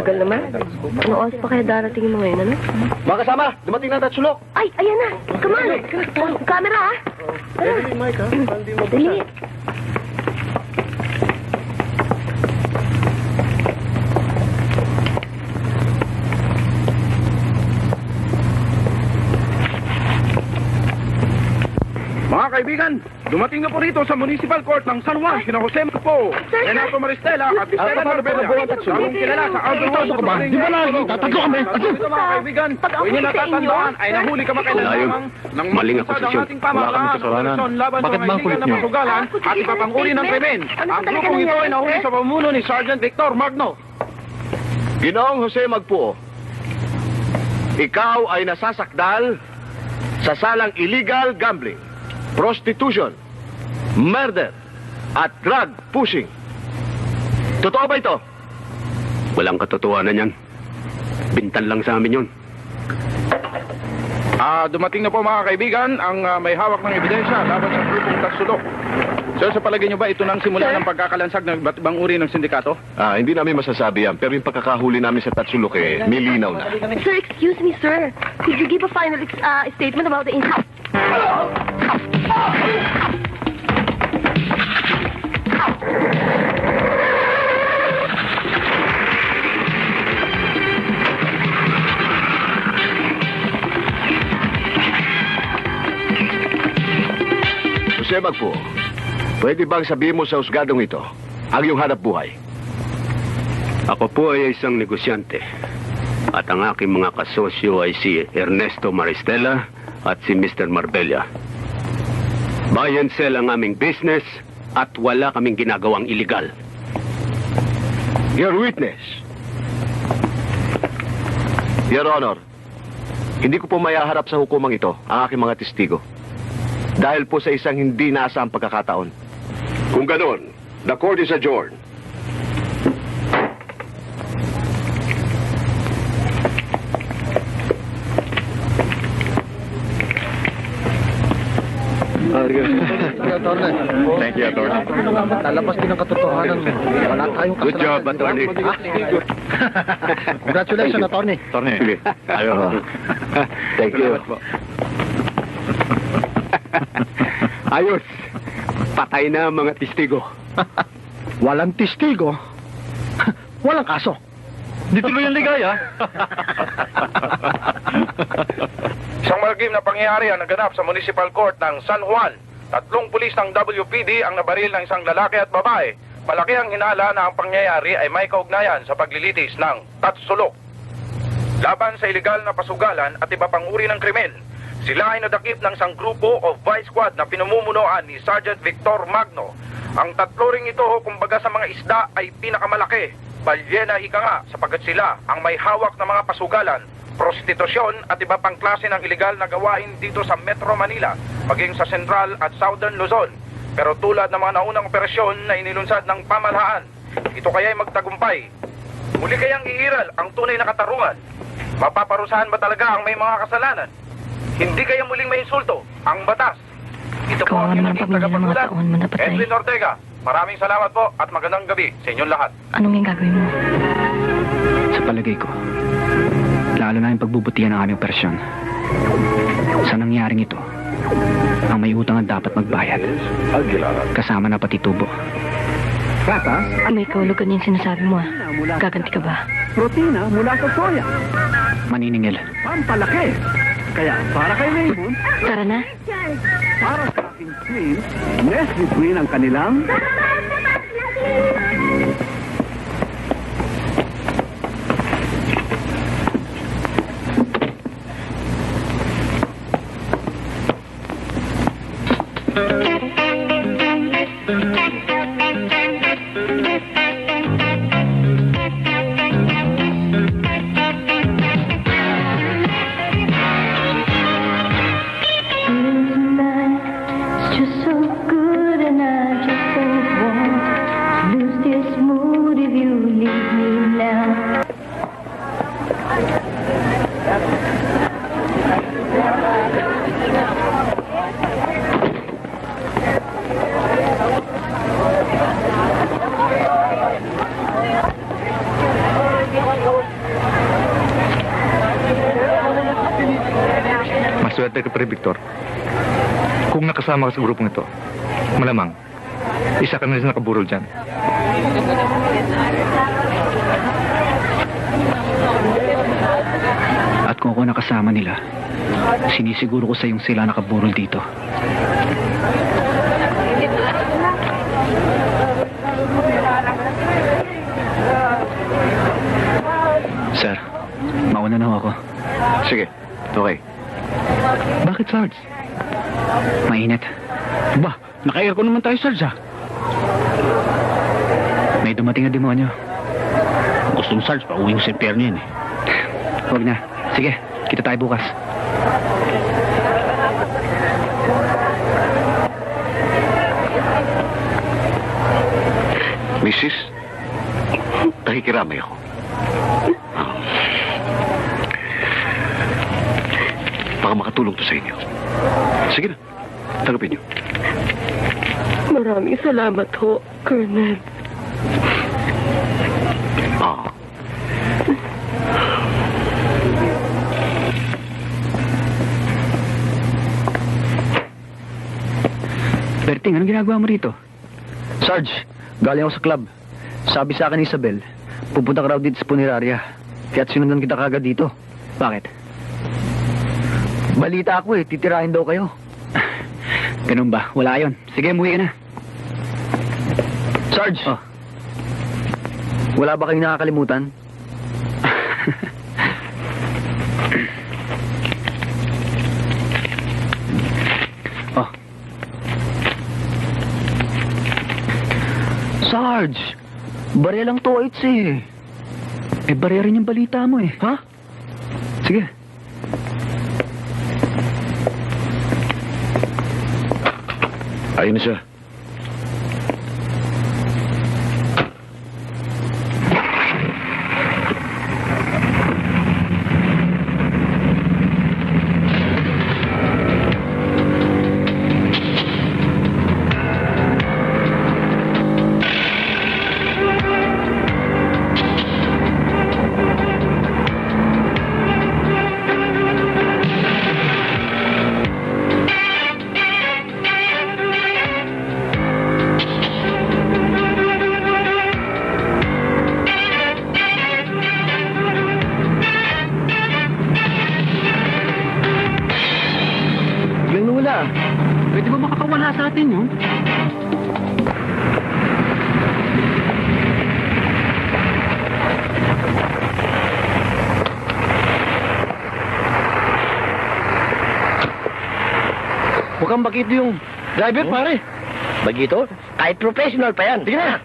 Tagal naman. Ano oras pa kaya darating mo ngayon, ano? Mga kasama, dumating na ang tatsulok. Ay, ayan na. Come on. Camera, ah. Dali, Mike, ha? Hindi mo Dali. Mga kaibigan, dumating na po rito sa Municipal Court ng San Juan, sina Jose Magpo, Renato Maristela at Esteban Marbella. Lalong kilala sa Outdoor ba? Di ba lagi? Tatatlo kami. Ito mga kaibigan, kung inyo natatandaan ay nahuli kamakailan lamang ng maling akusasyon. Wala kaming kasalanan. Bakit ba ang kulit niyo? At iba pang uri ng krimen. Ang grupong ito ay nahuli sa pamuno ni Sergeant Victor Magno. Ginoong Jose Magpuo, ikaw ay nasasakdal sa salang illegal gambling, prostitution, murder, at drug pushing. Totoo ba ito? Walang katotohanan yan. Bintan lang sa amin yun. Dumating na po mga kaibigan ang may hawak ng ebidensya laban sa grupong Tatsulok. Sir, sa palagay niyo ba ito nang simula ng pagkakalansag ng iba't ibang uri ng sindikato? Hindi namin masasabi yan, pero yung pagkakahuli namin sa Tatsulok nilinaw na. Sir, excuse me, sir. Could you give a final statement about the incident? Jose Magpuo, pwede bang sabihin mo sa husgadong ito ang iyong hanap buhay? Ako po ay isang negosyante. At ang aking mga kasosyo ay si Ernesto Maristela at si Mr. Marbella. Buy and sell ang aming business at wala kaming ginagawang illegal. Your witness. Your Honor, hindi ko po mayaharap sa hukumang ito ang aking mga testigo. Dahil po sa isang hindi naasaang pagkakataon. Kung ganon, the court is adjourned. Thank you, Attorney. Lalabas din ang katotohanan mo. Wala tayong kasalanan. Good job, Attorney. Congratulations, Attorney. Sige. Thank you. Ayos. Patay na ang mga testigo. Walang testigo. Walang kaso. Di tuloy ang ligaya. Isang malagim na pangyayari ang naganap sa Municipal Court ng San Juan. 3 pulis ng WPD ang nabaril ng isang lalaki at babae. Malaki ang hinala na ang pangyayari ay may kaugnayan sa paglilitis ng Tatsulok. Laban sa ilegal na pasugalan at iba pang uri ng krimen, sila ay nadakip ng isang grupo o vice squad na pinamumunuan ni Sergeant Victor Magno. Ang tatlo ring ito, kumbaga sa mga isda, ay pinakamalaki. Balyena ika nga, sapagkat sila ang may hawak ng mga pasugalan, prostitusyon at iba pang klase ng ilegal na gawain dito sa Metro Manila, maging sa Central at Southern Luzon. Pero tulad ng mga naunang operasyon na inilunsad ng pamahalaan, ito kaya'y magtagumpay. Muli kayang iiral ang tunay na katarungan. Mapaparusahan ba talaga ang may mga kasalanan? Hindi kaya muling may insulto ang batas. Ito po ang Kawawa naman ang pamilya ng mga taon mo napatay. Edwin Ortega, maraming salamat po at magandang gabi sa inyong lahat. Anong yung gagawin mo? Sa palagay ko, lalo na yung pagbubutihan ng aming operasyon. Sa nangyaring ito, ang may utang ang dapat magbayad. Kasama na pati tubo. May kahulugan yung sinasabi mo, ah. Gaganti ka ba? Protina mula sa soya. Maniningil. Pampalaki. Kaya para kay Raymond, Tara na. para sa aking twins, Nestle Twin ang kanilang... Just so good and I just don't want to lose this mood. Maswerte ka pa rin, Victor. Kung nakasama ka sa grupong ito, malamang, isa ka na rin nakaburol dyan. At kung ako nakasama nila, sinisiguro ko sa yung sila nakaburol dito. Sir, mauna na ho ako. Sige, okay. Bakit, Sarge? Mainit. Ba, naka-aircon naman tayo, Sarge, ah. May dumating na demonyo. Gusto mo, Sarge, pauwi ko sa impyerno yan, eh. Huwag na. Sige, kita tayo bukas. Mrs., nakikiramay ako. Baka makatulong to sa inyo. Sige na, tanggapin niyo. Maraming salamat ho, Colonel. Ah. Berting, anong ginagawa mo rito? Sarge, galing ako sa club. Sabi sa akin ni Isabel, pupunta ka raw dito sa puneraria. Kaya't sinundan kita kagad dito. Bakit? Balita ako eh, titirahin daw kayo. Ganun ba? Wala yon. Sige, umuwi ka na. Sarge! Oh. Wala ba kayong nakakalimutan? Oh. Sarge! Barya lang to, it's eh. Eh, barya rin yung balita mo eh. Ha? Sige. Ayun na siya. Pwede ba makakawala sa atin yun? Mukhang bakito yung driver, pare. Bagito? Kahit professional pa yan. Sige na!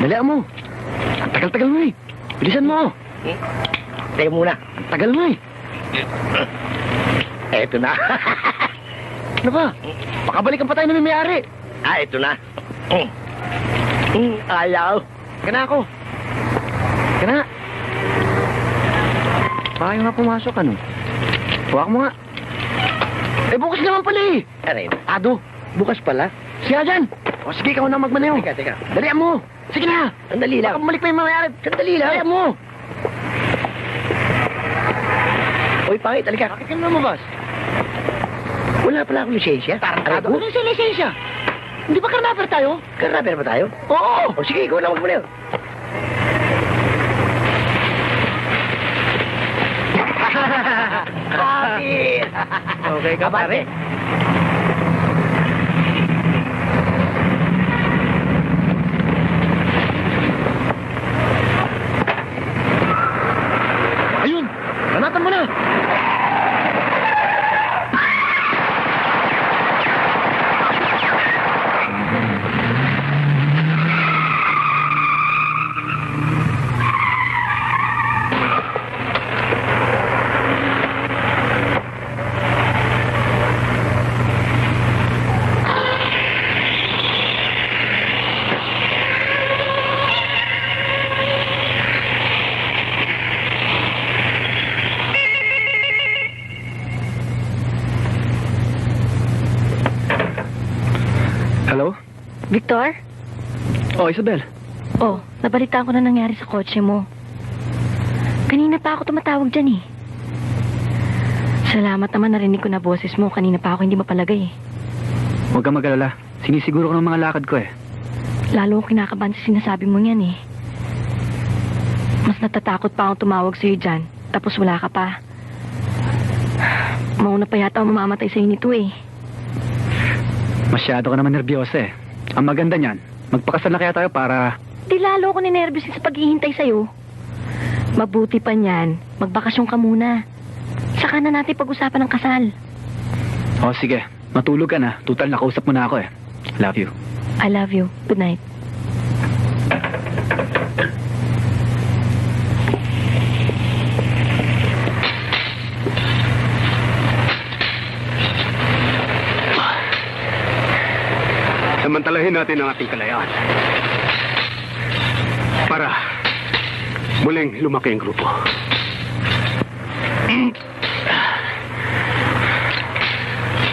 Dalian mo. Ang tagal-tagal mo eh. Bilisan mo. Teka muna. Ang tagal mo eh. Eto na. Ano ba? Pakabalikan pa tayo na may-ari. Eto na. Ayaw. Kana ako. Kana. Baka nga pumasok ano. Huwag mo nga. Eh bukas naman pala eh. Aray. Ado, bukas pala. Siya dyan. O sige, ikaw na magmaneho. Teka. Dalian mo. Sige na. Sandali lang. Baka bumalik pa yung may-ari. Sandali lang. Dalian mo. Uy, pangit. Halika. Bakit ka na lumabas? Wala pala akong lisensya. Tarantado. Ano yung lisensya? Hindi ba karnaper tayo? Karnaper ba tayo? Oo. O sige, ikaw na magmulayo. Kapit! Okay ka, pare? Ayun! Banatan mo na! Victor? Oh, Isabel. Oh, nabalitaan ko na nangyari sa kotse mo. Kanina pa ako tumatawag dyan eh. Salamat naman narinig ko na boses mo. Kanina pa ako hindi mapalagay eh. Huwag kang mag-alala. Sinisiguro ko ng mga lakad ko eh. Lalo akong kinakabahan sa sinasabi mo yan eh. Mas natatakot pa akong tumawag sa'yo dyan. Tapos wala ka pa. Mauna pa yata ako mamamatay sa'yo nito eh. Masyado ka naman nervyosa eh. Ang maganda niyan, magpakasal na kaya tayo para... Di lalo ako ninervous sa paghihintay sa'yo. Mabuti pa niyan, magbakasyon ka muna. Saka na natin pag-usapan ng kasal. Oh, sige. Matulog ka na. Total, nakausap mo na ako eh. Love you. I love you. Good night. Samantalahin natin ang ating kalayaan. Para muling lumaki ang grupo.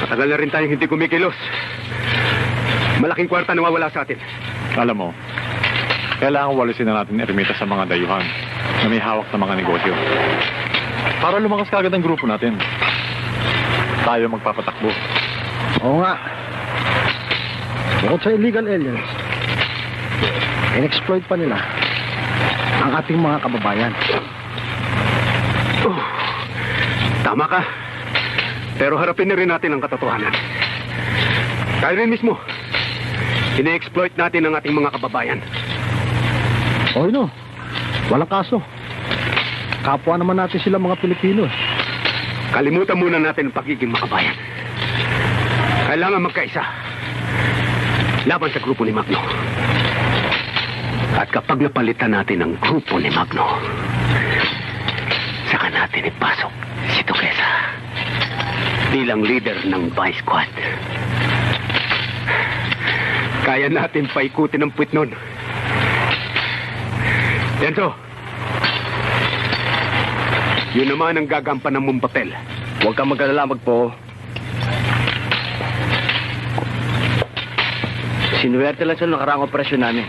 Matagal na rin tayong hindi kumikilos. Malaking kwarta nawawala sa atin. Alam mo, kailangan walisin na natin ermita sa mga dayuhan na may hawak na mga negosyo. Para lumakas kagad ang grupo natin. Tayo magpapatakbo. Oo nga. Bukod sa illegal aliens, in-exploit pa nila ang ating mga kababayan. Tama ka. Pero harapin na rin natin ang katotohanan. Kaya rin mismo, ini-exploit natin ang ating mga kababayan. Okay no, walang kaso. Kapwa naman natin sila mga Pilipino. Kalimutan muna natin ang pagiging makabayan. Kailangan magkaisa laban sa grupo ni Magno. At kapag napalitan natin ang grupo ni Magno, saka natin ipasok si Duquesa bilang leader ng Vice Squad. Kaya natin paikutin ang puwit nun. Denso, yun naman ang gagampan ng mong papel. Huwag kang mag-alala, Magpo. Sinuwerte lang sa nakaraang operasyon namin.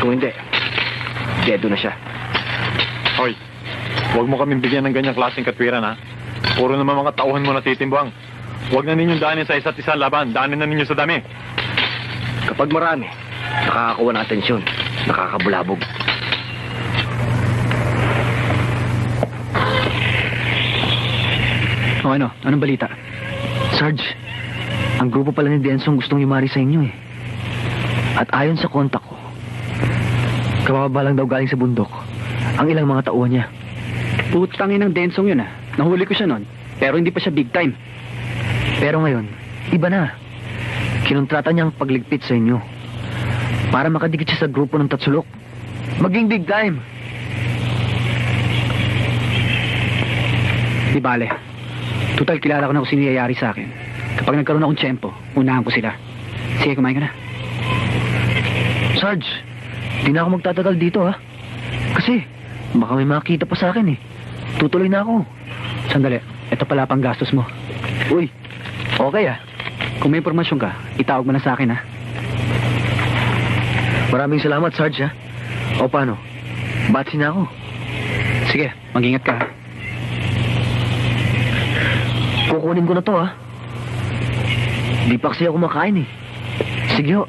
Kung hindi, dedo na siya. Hoy, huwag mo kaming bigyan ng ganyang klaseng katwiran, ha? Puro naman mga tauhan mo na titimbang. Huwag na ninyong daanin sa isa't isang laban. Daanin na ninyo sa dami. Kapag marami, nakakakuha ng atensyon, nakakabulabog. O ano? Anong balita? Sarge, ang grupo pala ni Densong gustong yumari sa inyo eh. At ayon sa kontak ko, kabababa lang daw galing sa bundok ang ilang mga tauhan niya. Putangin ng Densong yun ah. Nahuli ko siya nun. Pero hindi pa siya big time. Pero ngayon, iba na. Kinontrata niya ang pagligpit sa inyo para makadikit siya sa grupo ng Tatsulok. Maging big time. Di bale. Total, kilala ko na kung sino yayari sa akin. Kapag nagkaroon akong tiyempo, unahan ko sila. Sige, kumain ka na. Sarge, di na ako magtatagal dito ha. Kasi, baka may makita pa sa akin eh. Tutuloy na ako. Sandali, ito pala pang gastos mo. Uy, okay ah. Kung may impormasyon ka, itawag mo na sa akin ha. Maraming salamat, Sarge ha. O paano? Batsi na ako. Sige, mag-ingat ka ha. Kukunin ko na to ha. Di pa kasi ako makain eh. Sige ho.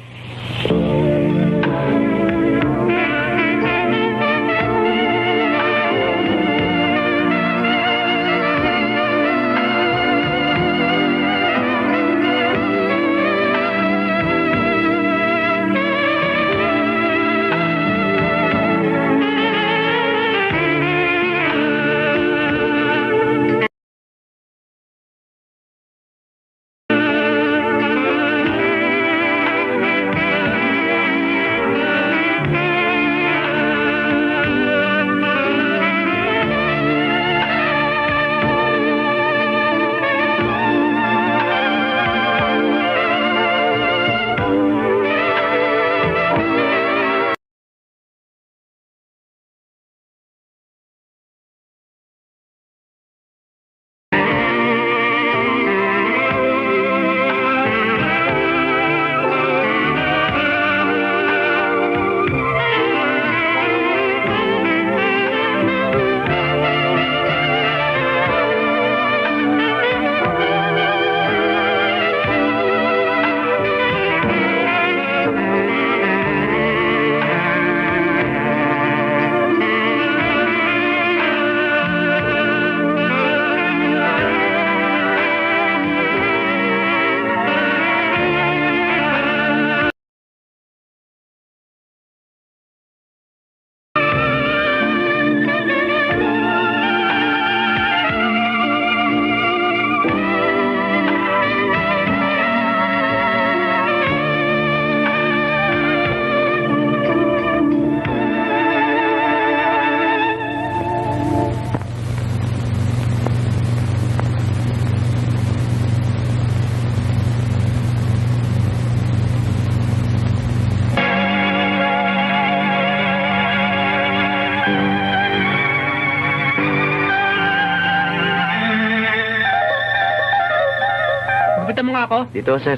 Pakita mo nga ako. Dito, sir.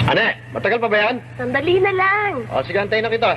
Ane, matagal pa ba yan? Sandali na lang. O, sige, antayin na kita.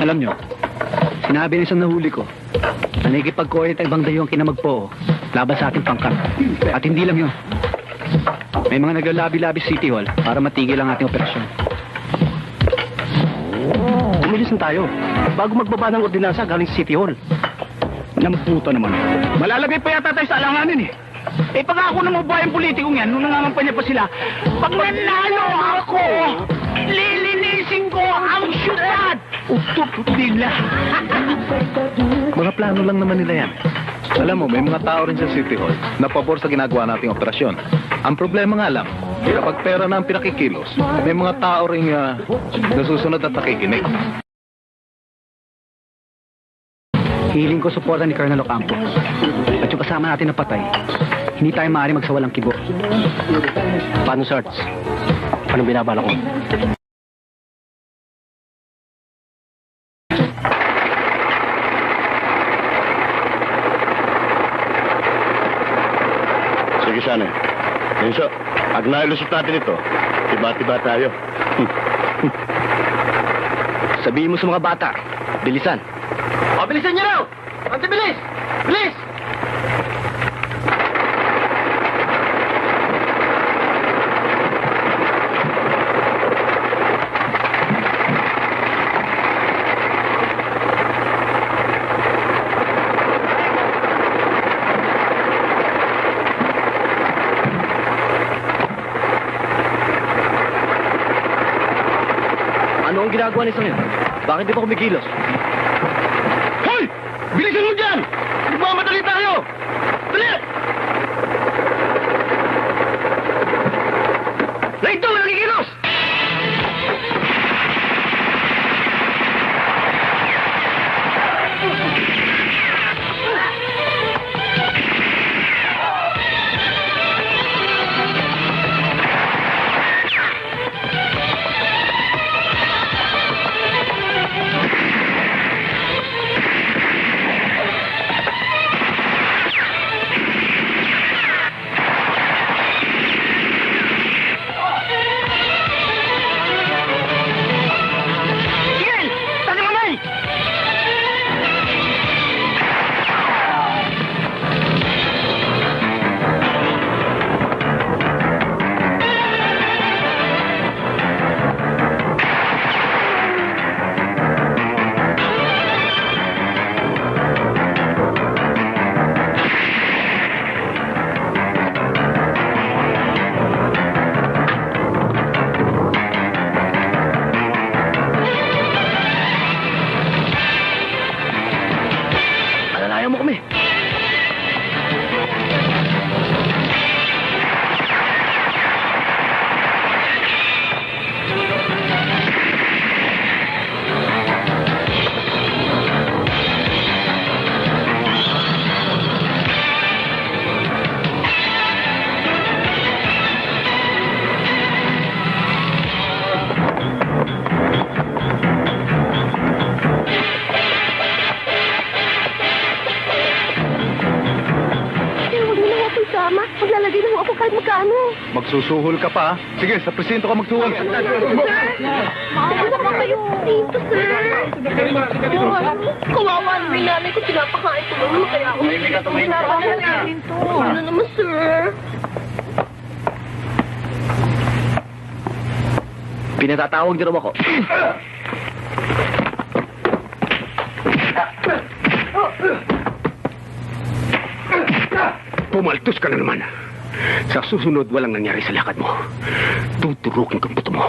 Alam nyo, sinabi ng isang nahuli ko, na nakikipag-coordinate ang ibang dayuang kinamagpo laban sa ating pangkat. At hindi lang yun. May mga naglalabi-labi sa City Hall para matigil ang ating operasyon. Umilis na tayo. Bago magbaba ng ordinansa galing sa City Hall. Namputo naman. Malalagay pa yata tayo sa alanganin eh. Eh pag ako ng mabuhay ang politikong yan, nung nangangampanya pa sila, pag nanalo ako, lilinisin ko ang syudad! Utot bigla. Mga plano lang naman nila yan. Alam mo, may mga tao rin sa City Hall na pabor sa ginagawa nating operasyon. Ang problema nga lang, kapag pera na ang pinakikilos, may mga tao rin nasusunod at nakikinig. Hiling ko suporta ni Colonel Ocampo. At yung kasama natin na patay, hindi tayo maaari magsawalang kibo. Paano, Sarge? Anong binabala ko? Sige, Sane. Enzo, pag nailusot natin ito, tiba-tiba tayo. Sabihin mo sa mga bata, bilisan. O, bilisan niyo raw! Ante, bilis! Bilis! Ano ang ginagawa ni Sangin? Bakit di pa kumikilos? Hoy! Bilisan mo dyan! Nagmamadali tayo! Dali! Laito! Nakikilos! kahit magkano. Magsusuhol ka pa, ha? Sige, sa presinto ka magsuhol. Ano ba kayo? Dito, sir. Kawawa naman namin kung pinapakain ko naman. Kaya ako pinapakain namin to. Ano naman, sir? Pinatatawag niyo raw ako. Pumaltos ka na naman. Sa susunod, walang nangyari sa lakad mo. Tuturukin kang buto mo.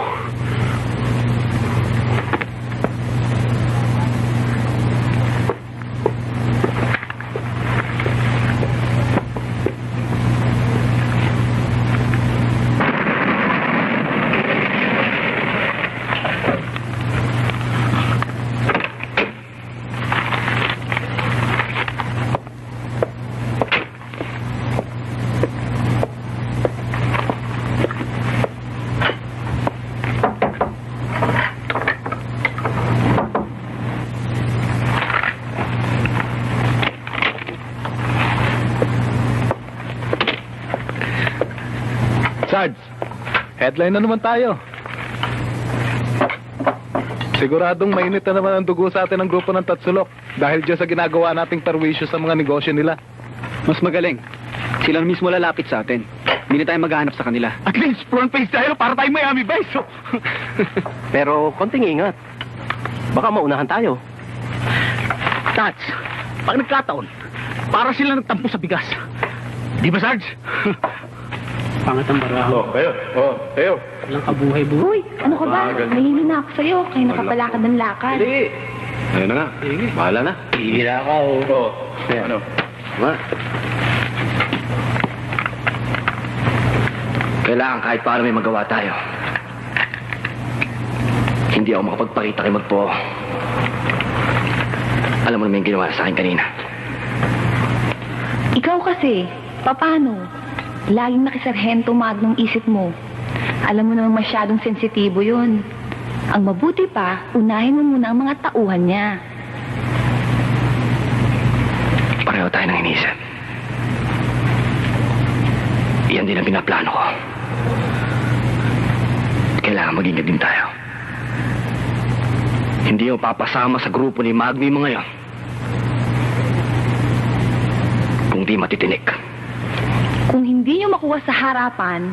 Sarge, headline na naman tayo. Siguradong mainit na naman ang dugo sa atin ng grupo ng Tatsulok dahil dyan sa ginagawa nating perwisyo sa mga negosyo nila. Mas magaling. Sila na mismo lalapit sa atin. Hindi na tayo maghahanap sa kanila. At least, front face tayo para tayo Miami Vice. So. Pero konting ingat. Baka maunahan tayo. Tats, pag nagkataon, para sila nagtampo sa bigas. Di ba, Sarge? Pangat ang baraho. Kayo. Walang kabuhay-buhay. Uy, ano ka ba? Nahihili na ako sa'yo. Kaya nakapalakad ng lakad. Ayun na nga. Bahala na. Hihira ka, oh. Ano? Ma. Kailangan kahit paano may magawa tayo. Hindi ako makapagpakita kay Magpo. Alam mo naman yung ginawa sa akin kanina. Ikaw kasi, paano? Laging nakisarhento magnong isip mo. Alam mo naman masyadong sensitibo yun. Ang mabuti pa, unahin mo muna ang mga tauhan niya. Pareho tayo ng inisip. Iyan din ang pinaplano ko. Kailangan maging din tayo. Hindi ako papasama sa grupo ni Magmi mo ngayon. Kung di matitinik. Kung hindi niyo makuha sa harapan,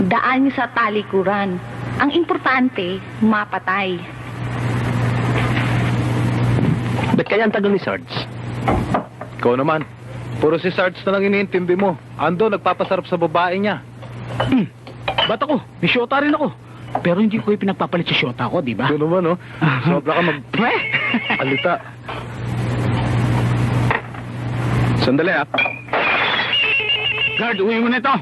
daan niyo sa talikuran. Ang importante, mapatay. Ba't kaya ang tagal ni Sarge? Ikaw naman. Puro si Sarge na lang iniintindi mo. Ando, nagpapasarap sa babae niya. Ba't ako? May syota rin ako. Pero hindi ko yung pinagpapalit sa syota ko, di ba? Ito naman, oh. Sobra ka alita. Sandali, ah. Guard, uwi mo na ito.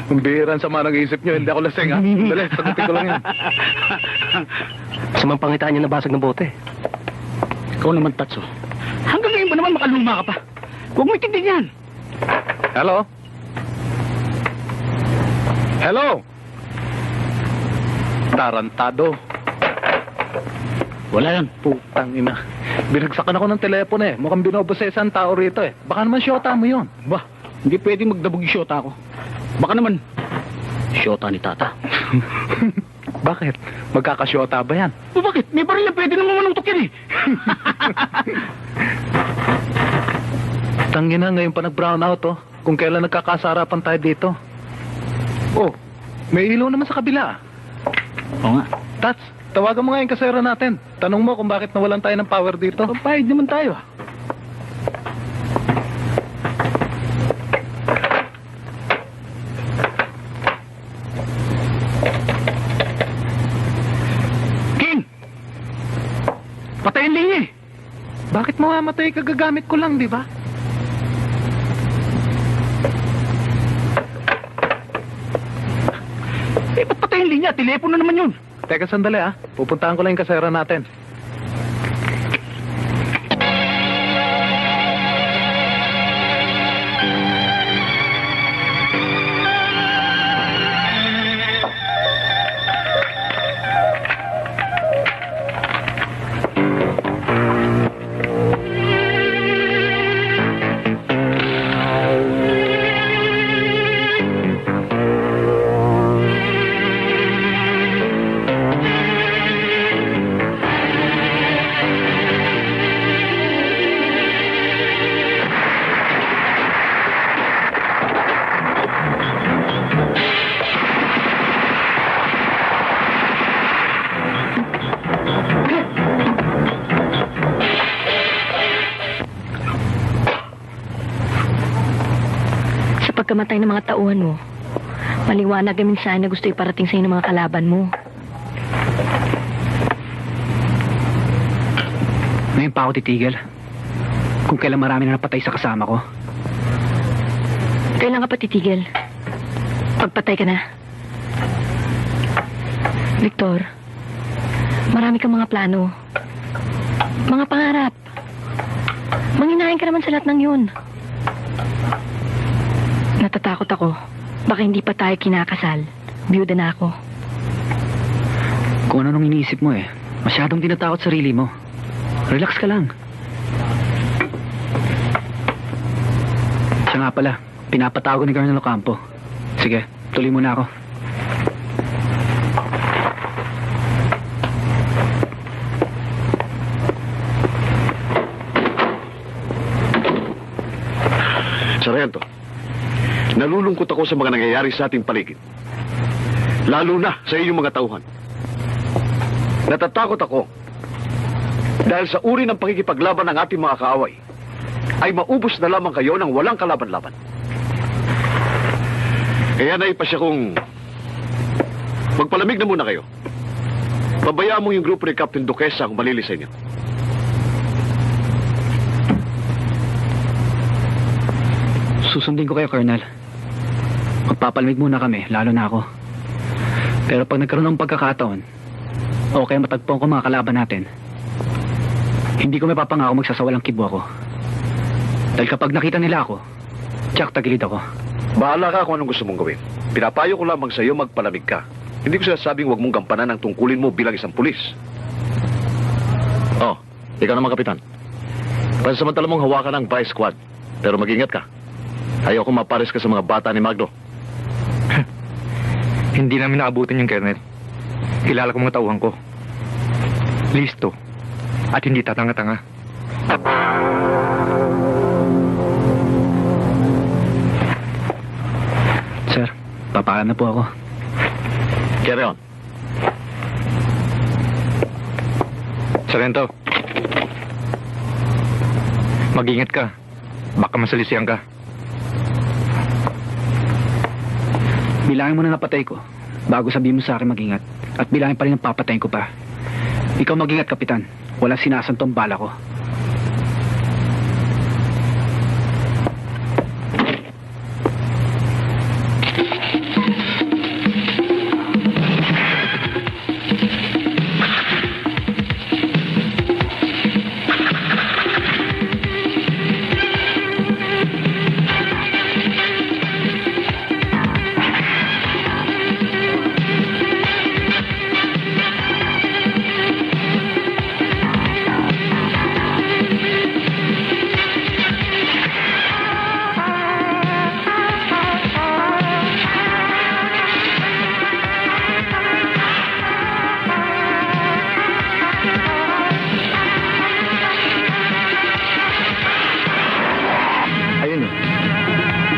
Ang bihiran sa manang isip nyo, hindi ako lasing, ha? Sandali, sagutin ko lang yan. Sa mga pangitaan niya nabasag ng bote. Ikaw naman, Tatso. Hanggang ngayon ba naman makaluma ka pa? Huwag mo itindihan yan. Hello? Hello? Tarantado. Wala yan. Putang ina. Binagsakan ako ng telepono eh. Mukhang binobosesan tao rito eh. Baka naman syota mo yun. Ba, hindi pwedeng magdabog yung syota ko. Baka naman, syota ni Tata. Bakit? Magkakasyota ba yan? O bakit? May baril na pwede naman manungtok yan eh. Tangina, ngayon pa nag-brown out oh. Kung kailan nagkakasarapan tayo dito. Oh, may ilaw naman sa kabila. Oo nga. Tats, tawagan mo nga yung kasera natin. Tanong mo kung bakit nawalan tayo ng power dito. Papayag naman tayo. King! Patayin linya eh. Bakit mamamatay ka? Gagamit ko lang, di ba? Eh, ba't patayin linya? Telepono naman yun. Teka, sandali ah. Pupuntahan ko lang yung kasera natin. pagkamatay ng mga tauhan mo, maliwanag ang mensahe na gusto iparating sa'yo ng mga kalaban mo. Ngayon pa ako titigil. Kung kailan marami na napatay sa kasama ko. Kailan ka pa titigil? Pagpatay ka na. Victor, marami kang mga plano. Mga pangarap. Manginahin ka naman sa lahat ng yun. Natatakot ako. Baka hindi pa tayo kinakasal. Biyuda na ako. Kung ano nung iniisip mo eh. Masyadong tinatakot sarili mo. Relax ka lang. Siya nga pala, pinapatawag ni Colonel Ocampo. Sige, tuloy muna ako. Sargento, nalulungkot ako sa mga nangyayari sa ating paligid. Lalo na sa inyong mga tauhan. Natatakot ako dahil sa uri ng pakikipaglaban ng ating mga kaaway ay maubos na lamang kayo ng walang kalaban-laban. Kaya naipasya kong magpalamig na muna kayo. Pabayaan mo yung grupo ni Captain Duquesa kung malilis sa inyo. Susundin ko kayo, Colonel. Magpapalamig muna kami, lalo na ako. Pero pag nagkaroon ng pagkakataon, o kaya matagpuan ko mga kalaban natin, hindi ko may papangako magsasawalang kibo ako. Dahil kapag nakita nila ako, tsak tagilid ako. Bahala ka kung anong gusto mong gawin. Pinapayo ko lamang sa iyo magpalamig ka. Hindi ko sinasabing huwag mong gampanan ang tungkulin mo bilang isang pulis. Oh, ikaw naman, Kapitan. Pansamantala mong hawakan ang vice squad. Pero mag-ingat ka. Ayaw ko mapares ka sa mga bata ni Magdo. Hindi namin naabutin yung Colonel. Kilala ko mga tauhan ko. Listo. At hindi tatanga-tanga. Sir, papaalam na po ako. Carry on. Sargento. Mag-ingat ka. Baka masalisihan ka. Bilangin mo na napatay ko bago sabihin mo sa akin mag-ingat. At bilangin pa rin ang papatayin ko pa. Ikaw mag-ingat, Kapitan. Walang sinasantong bala ko.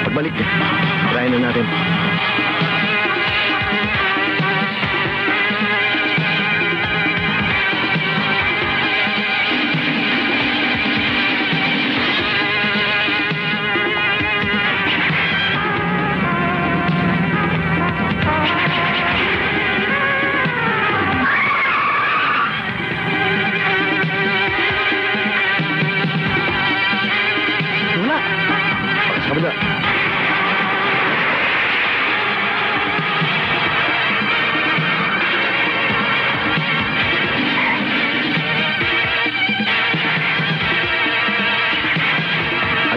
Pagbalik eh. Try na natin. Wala. Sa kabila.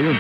Ayun.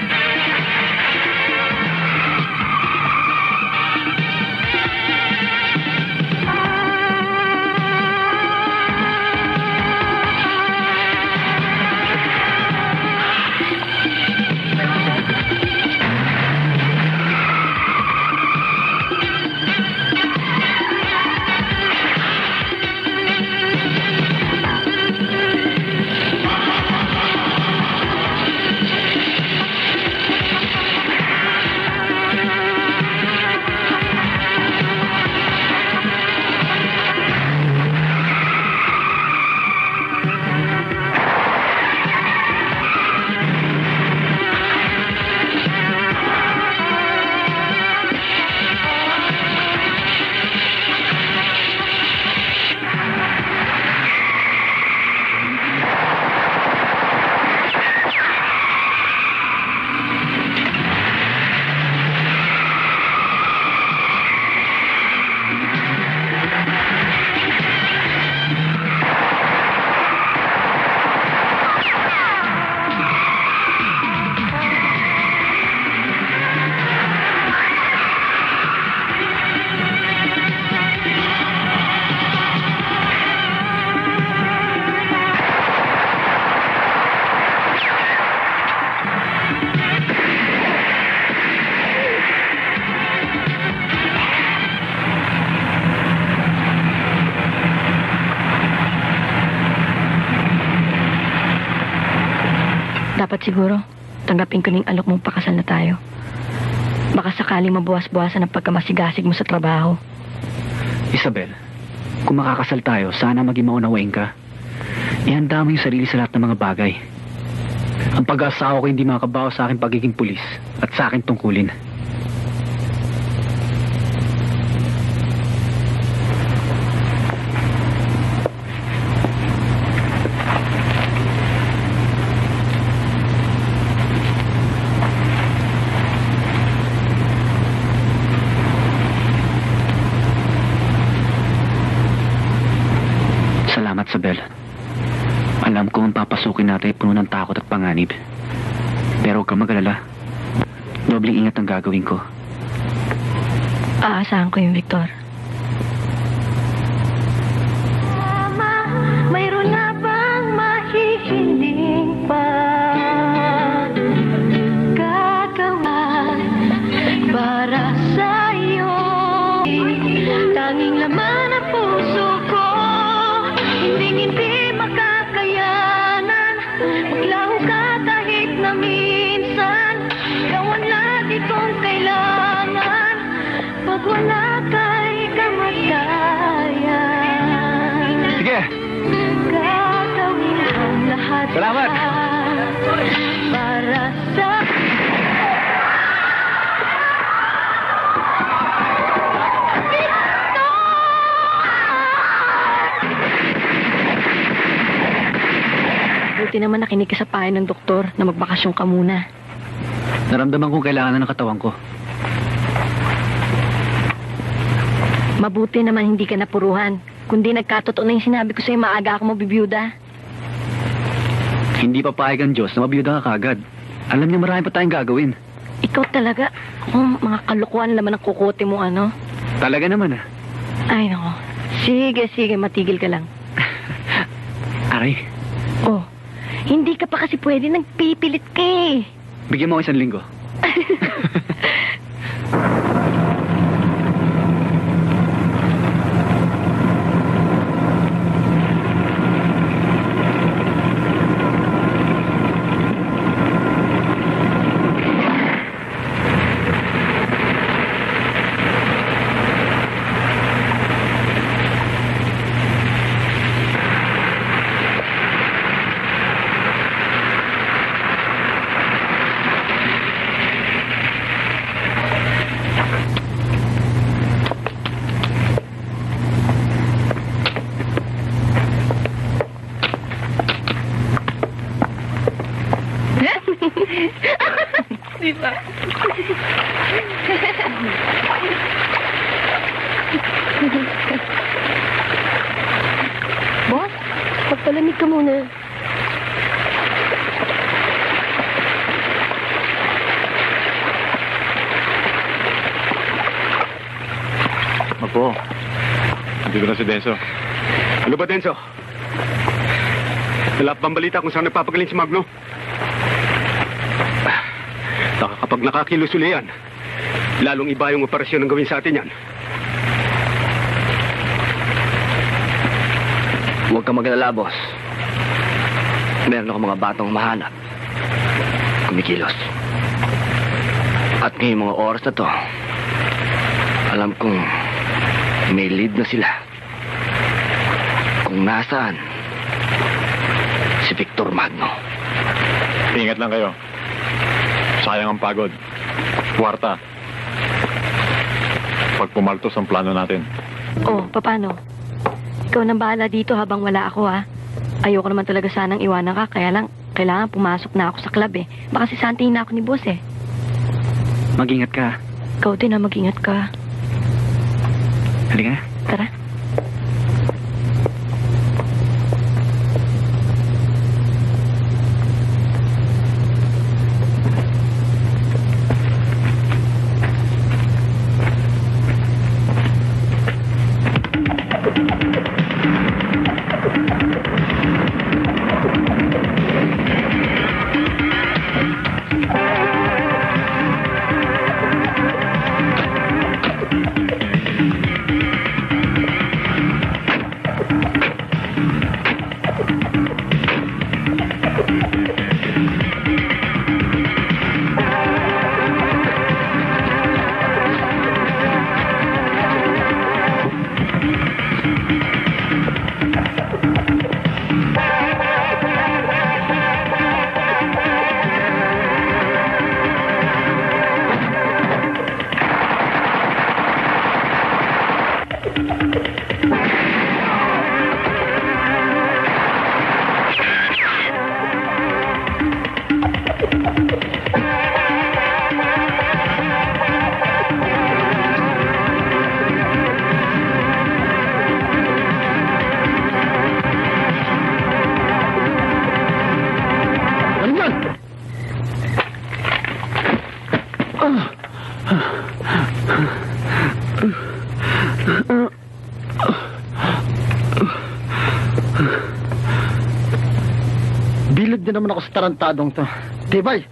Dapat siguro, tanggapin ko ning alok mong pakasal na tayo. Baka sakaling mabuwas-buwasan ang pagkamasigasig mo sa trabaho. Isabel, kung makakasal tayo, sana maging maunawain ka. Ihanda mo yung sarili sa lahat ng mga bagay. Ang pag-aasawa ko hindi makabawa sa aking pagiging pulis at sa aking tungkulin. Salamat, Isabel. Alam ko ang papasukin natin ay puno ng takot at panganib. Pero huwag kang mag-alala. Dobling ingat ang gagawin ko. Aasahan ko yung Victor. Mayroon na bang mahihiling pa gagawa para sa'yo? Tanging laman ang puso ko, hindi makakayanan. Maglaho ka kahit na minsan, gawan lagi kong kailangan. Pag wala ka'y kamatayan. Sige! Gagawin ang lahat. Salamat. Para sa... Buti naman nakinig ka sa payo ng doktor na magbakasyon ka muna. Naramdaman kong kailangan na ng katawan ko. Mabuti naman hindi ka napuruhan. Kundi nagkatotoo na yung sinabi ko sa'yo, maaga ako mabibiyuda. Hindi papayag ang Diyos na mabiyuda ka kagad. Alam niya marami pa tayong gagawin. Ikaw talaga, mga kalukuhan naman ang kukote mo, ano? Talaga naman ah. Ay, nako. Sige, matigil ka lang. Aray, Oh, hindi ka pa kasi pwede, nagpipilit ka eh. bigyan mo ako 1 linggo. Boss, magpalamig ka muna. Opo. Nandito na si Denso. Ano ba, Denso? Wala pa bang balita kung saan nagpapagaling si Magno? Kapag nakakilos uli yan, lalong iba yung operasyon ng gawin sa atin yan. Huwag ka mag-alala, boss. Meron ako mga batang mahanap. Kumikilos. At ngayong mga oras na to, alam kong may lead na sila. Kung nasaan si Victor Magno. Ingat lang kayo. Sayang ang pagod. Kwarta. Pag pumaltos ang plano natin. Oh, paano? Ikaw nang bahala dito habang wala ako, ha? Ayoko naman talaga sanang iwanan ka, kaya lang, kailangan pumasok na ako sa club, eh. Baka si Santi na ako ni boss, eh. Mag-ingat ka. Ikaw din, ha, mag-ingat ka. Halika na. Tara. Bilad din naman ako sa tarantadong to. Tibay!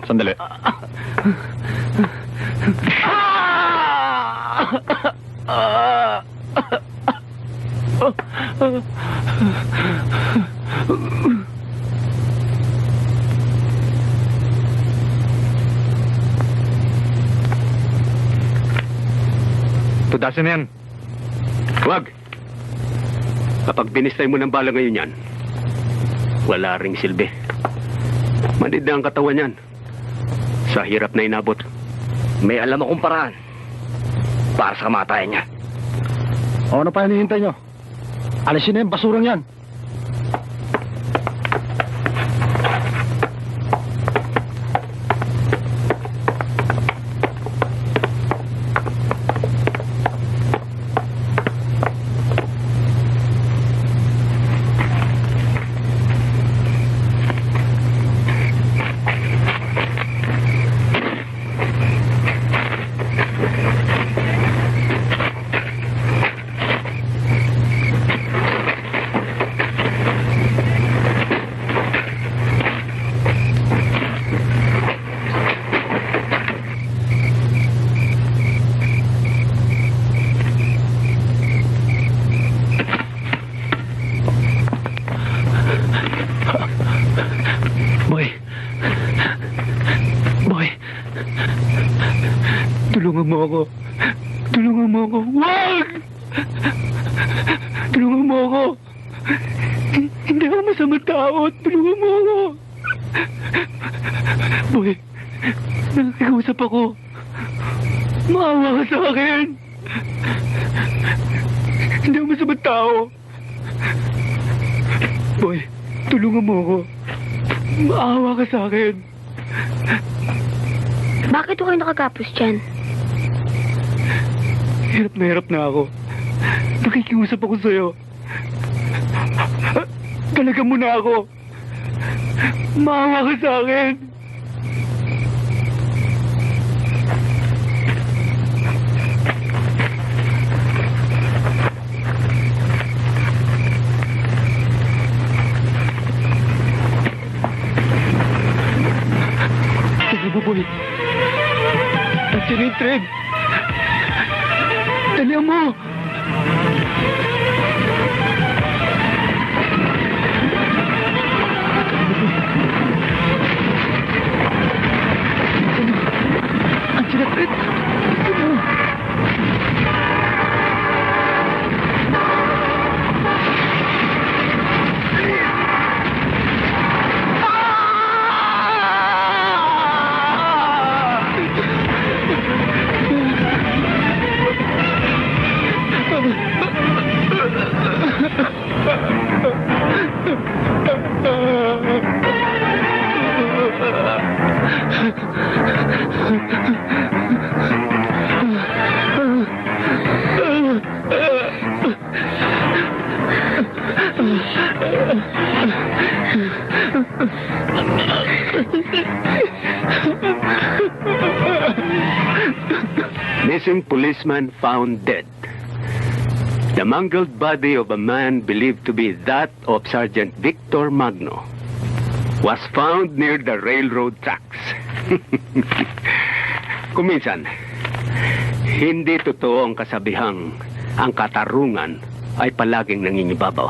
Sandali. Tudasin yan. Huwag! Kapag binistay mo ng bala ngayon yan, wala ring silbi. Manid na ang katawan yan. Sa hirap na inabot. May alam akong paraan para sa kamatayan niya. O, ano pa hinihintay nyo? Alisin na yung basurang yan. Tulungan mo ako. Tulungan mo ako. Wag! Tulungan mo ako. Hindi ako masamang tao. Tulungan mo ako. Boy, nakikiusap ako. Maawa ka sa akin. Hindi ako masamang tao. Boy, tulungan mo ako. Maawa ka sa akin. Bakit ko kayo nakagapos dyan? Hirap na ako. Nakikiusap ako sa'yo. Talaga mo na ako. Maawa ka sa akin. Sige mo, boy. Nandiyan yung tren. Dalihan mo! Ang sinapit! Missing policeman found dead. The mangled body of a man believed to be that of Sergeant Victor Magno was found near the railroad tracks. Kuminsan, hindi totoo ang kasabihang ang katarungan ay palaging nangingibabaw.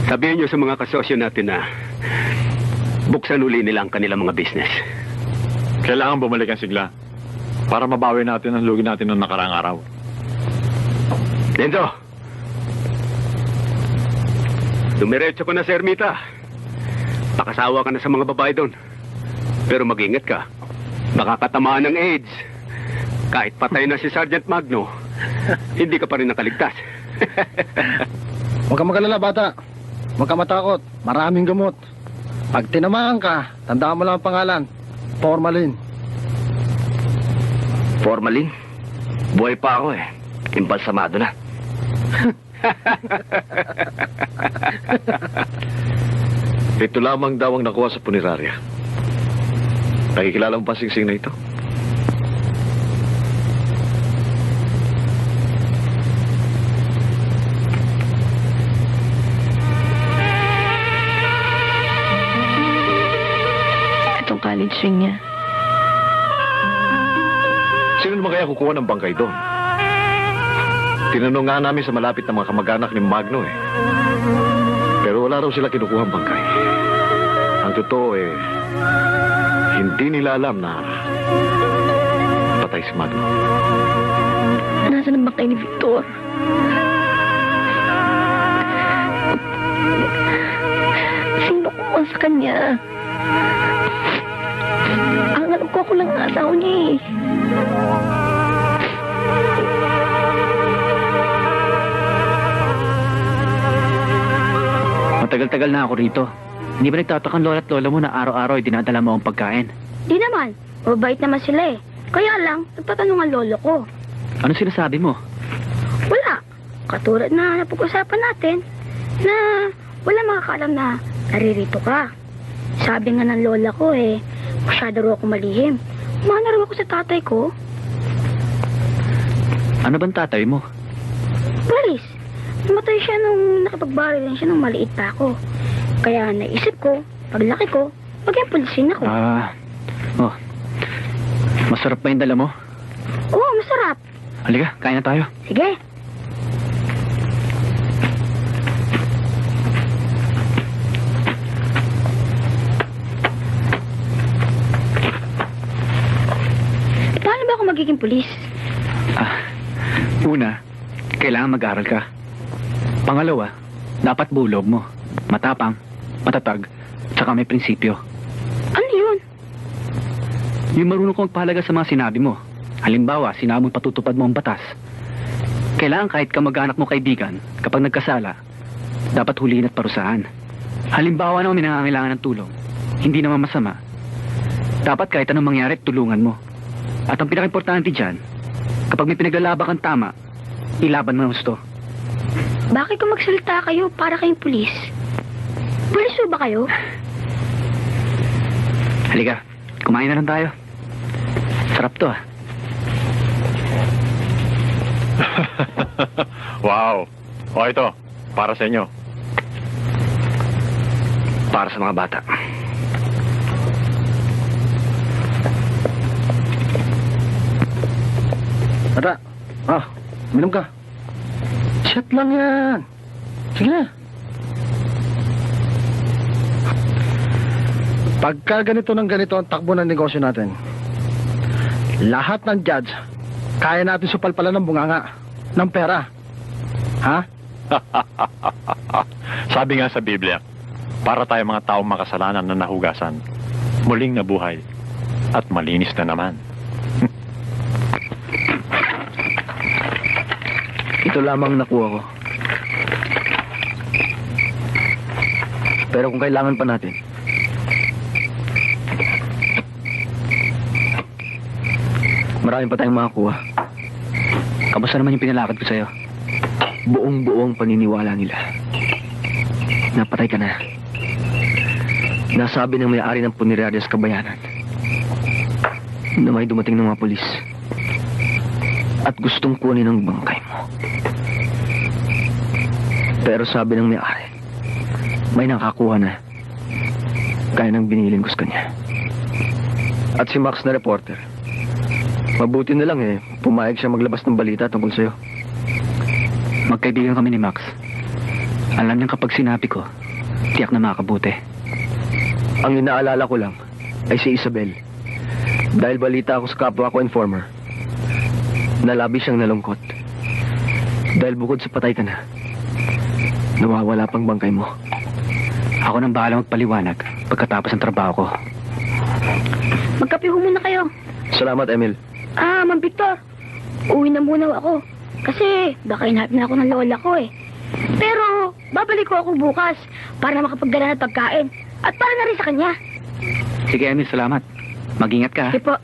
Sabihin niyo sa mga kasosyo natin na buksan uli nila ang kanilang mga business. Kailangan bumalik ang sigla para mabawi natin ang lugi natin noong nakaraang araw. Lenzo! Dumiretso ko na sa ermita. Pakasawa ka na sa mga babae doon. Pero mag-ingat ka. Baka katamaan ng AIDS. Kahit patay na si Sergeant Magno, hindi ka pa rin nakaligtas. Huwag ka magalala, bata. Huwag ka matakot. Maraming gamot. Pag tinamaan ka, tandaan mo lang ang pangalan. Formalin. Formalin? Buhay pa ako eh. Imbalsamado na. Ito lamang daw ang nakuha sa punerarya. Nakikilala mo ba singsing na ito? Itong college ring niya. Sino naman kaya kukuha ng bangkay doon? Tinanong nga namin sa malapit na mga kamag-anak ni Magno eh. Pero wala raw sila kinukuha ang bangkay. Ang totoo eh, hindi nila alam na patay si Magno. Nasaan ang bangkay ni Victor? Sino kumuha sa kanya? Ang alam ko, ako lang ang asawa niya eh. Matagal-tagal na ako rito. Hindi ba nagtataka ang lola at lola mo na araw-araw ay dinadala mo ang pagkain? Di naman. Mabait naman sila eh. Kaya lang, nagtatanong ang lolo ko. Ano sinasabi mo? Wala. Katulad na napag-usapan natin na wala makakaalam na naririto ka. Sabi nga ng lola ko eh, masyado raw ako malihim. Umana raw ako sa tatay ko. Ano bang tatay mo? Pulis. Namatay siya nung nakipagbaril siya nung maliit pa ako. Kaya naisip ko, paglaki ko, maging pulisin ako. Masarap ba yung dala mo? Oo, masarap. Halika, kain na tayo. Sige. Paano ba ako magiging pulis? Una, kailangan mag-aral ka. Pangalawa, dapat bulog mo. Matapang, matatag, tsaka may prinsipyo. Ano yun? Yung marunong kang magpahalaga sa mga sinabi mo. Halimbawa, sinabi mo patutupad mo ang batas. Kailangan kahit kamag-anak mo kaibigan, kapag nagkasala, dapat huliin at parusahan. Halimbawa na may nangangailangan ng tulong, hindi naman masama. Dapat kahit anong mangyari, tulungan mo. At ang pinaka-importante dyan, kapag may pinaglalaban kang tama, ilaban mo ng gusto. Bakit kung magsalita kayo para kayong pulis? Pulis ba kayo? Halika, kumain na lang tayo. Sarap to ah. Wow. O ito, para sa inyo. Para sa mga bata. Tara. Minum ka. Chat lang yan. Sige na. Pagka ganito ng ganito ang takbo ng negosyo natin, lahat ng judge, kaya natin supalpalan ng bunganga, ng pera. Ha? Sabi nga sa Biblia, para tayo mga taong makasalanan na nahugasan, muling nabuhay, at malinis na naman. Ito lamang nakuha ko. Pero kung kailangan pa natin, marami pa tayong makakuha. Kamusta naman yung pinalakad ko sa'yo? Buong-buong paniniwala nila. Napatay ka na. Nasabi ng may-ari ng punerarya sa Kabayanan na may dumating ng mga pulis at gustong kunin ang bangkay mo. Pero sabi ng may-ari, may nakakuha na kaya nang binilin ko sa kanya. At si Max na reporter, mabuti na lang pumayag siya maglabas ng balita tungkol sa'yo. Magkaibigan kami ni Max. Alam niyang kapag sinabi ko, tiyak na makakabuti. Ang inaalala ko lang ay si Isabel. Dahil balita ako sa kapwa ko informer, nalabi siyang nalungkot. Dahil bukod sa patay ka na, nawawala pang bangkay mo. Ako nang bahala magpaliwanag pagkatapos ng trabaho ko. Magkape ho muna kayo. Salamat, Emil. Ma'am Victor, uwi na muna ako. Kasi baka inahap na ako ng lola ko eh. Pero babalik ko ako bukas para makapagdala ng pagkain. At para na rin sa kanya. Sige, Emil, salamat. Mag-ingat ka. Sige po.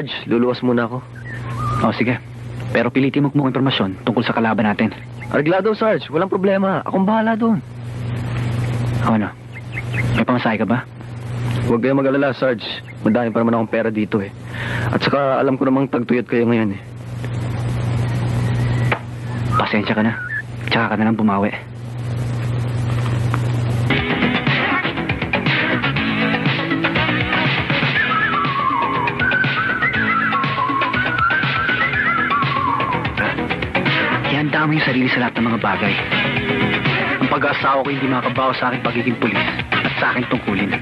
Sarge. Luluwas muna ako. O, sige. Pero pilitin mo kung impormasyon tungkol sa kalaban natin. Arreglado, Sarge. Walang problema. Akong bahala doon. O, ano? May pamasahe ka ba? Huwag kayong mag-alala, Sarge. Madami pa naman akong pera dito eh. At saka alam ko namang tagtuyot kayo ngayon eh. Pasensya ka na. Tsaka ka na lang bumawi. Ihanda mo yung sarili sa lahat ng mga bagay. Ang pag-aasawa ko hindi makabawa sa akin pagiging pulis at sa akin tungkulin.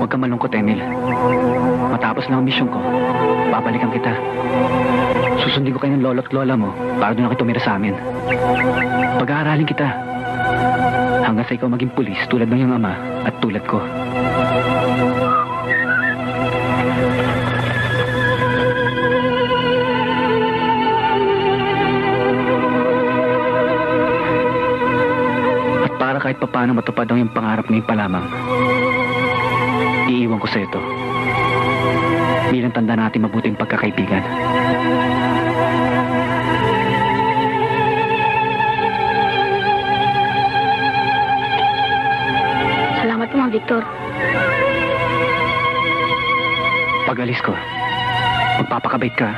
Huwag kang malungkot, Emil. Matapos lang ang misyon ko, babalikan kita. Susundin ko kayo ng lolo at lola mo para doon ako tumira sa amin. Pag-aaralin kita hanggang sa ikaw maging pulis tulad ng iyong ama at tulad ko. At para kahit papaano matupad ang iyong pangarap ngayon pa lamang, iiwan ko sa ito bilang tanda natin mabuting pagkakaibigan. Salamat po, Mang Victor. Pag alis ko, magpapakabait ka.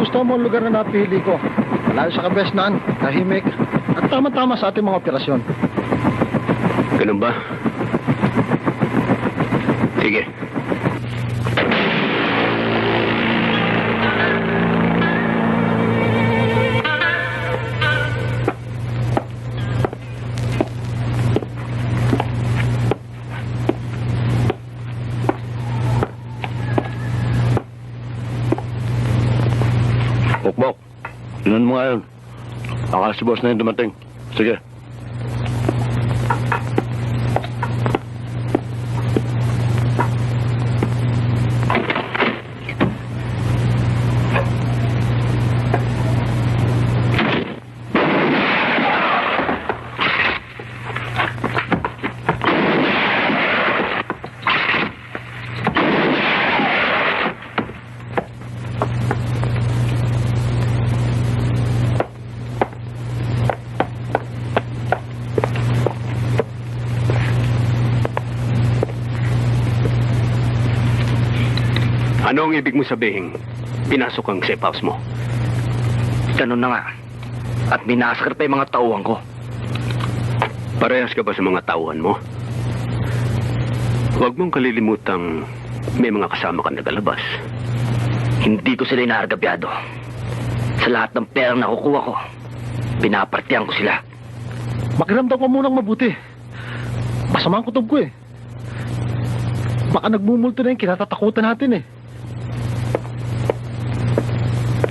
Gusto mo ang lugar na napili ko. Malayo sa kabesnan, tahimik, at tama-tama sa ating mga operasyon. Ganun ba? Sige. Bok, yun mo ngayon. Akala si boss na yung dumating. Sige. Ano ang ibig mo sabihin? Pinasok ang safe house mo. Ganun na nga. At binaskar pa yung mga tauhan ko. Parehas ka ba sa mga tauhan mo? Huwag mong kalilimutang may mga kasama ka nagalabas. Hindi ko sila inaargabyado. Sa lahat ng perang nakukuha ko, pinapartihan ko sila. Makiramdam ko munang mabuti. Masama ang kutob ko eh. Baka nagmumulto na yung kinatatakutan natin eh.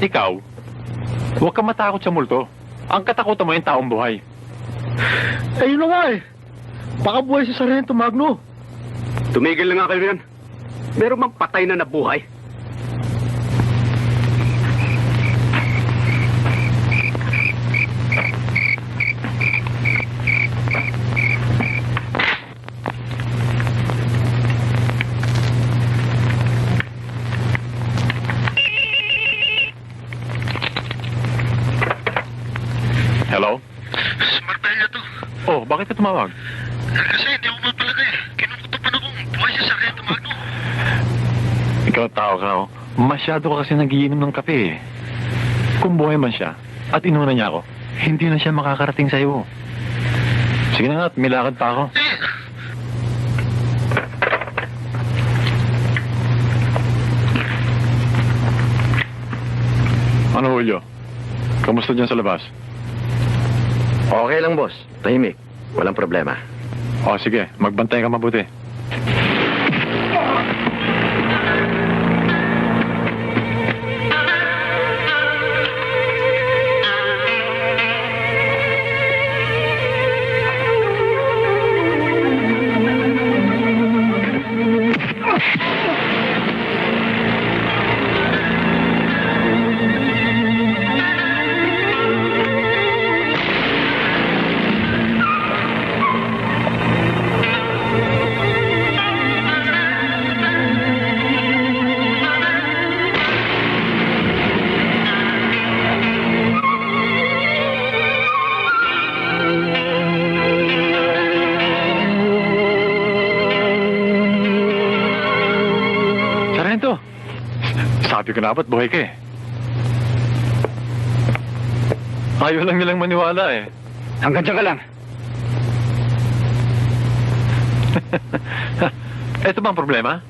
Ikaw, huwag kang matakot sa multo. Ang katakutan mo yung taong buhay. Eh yun na nga eh. Baka buhay si Sargento Magno. Tumigil na nga kayo yan. Meron bang patay na nabuhay? Hello? Martella to. Oh, bakit ka tumawag? Kasi hindi ako mapalagay. Kinukutupan akong buhay si Sargento Magno. Ikaw tao ka, oh. Masyado ka kasi nagiinom ng kape, eh. Kung buhay man siya, at inuna niya ako, hindi na siya makakarating sa'yo. Sige na nga, at may lakad pa ako. Ano, Julio? Kamusta dyan sa labas? Okay lang, boss. Tahimik. Walang problema. O, sige. Magbantay ka mabuti. Sargento! Sabi ko na ba't buhay ka, eh. Ayaw lang nilang maniwala, eh. Hanggang dyan ka lang. Ito ba ang problema?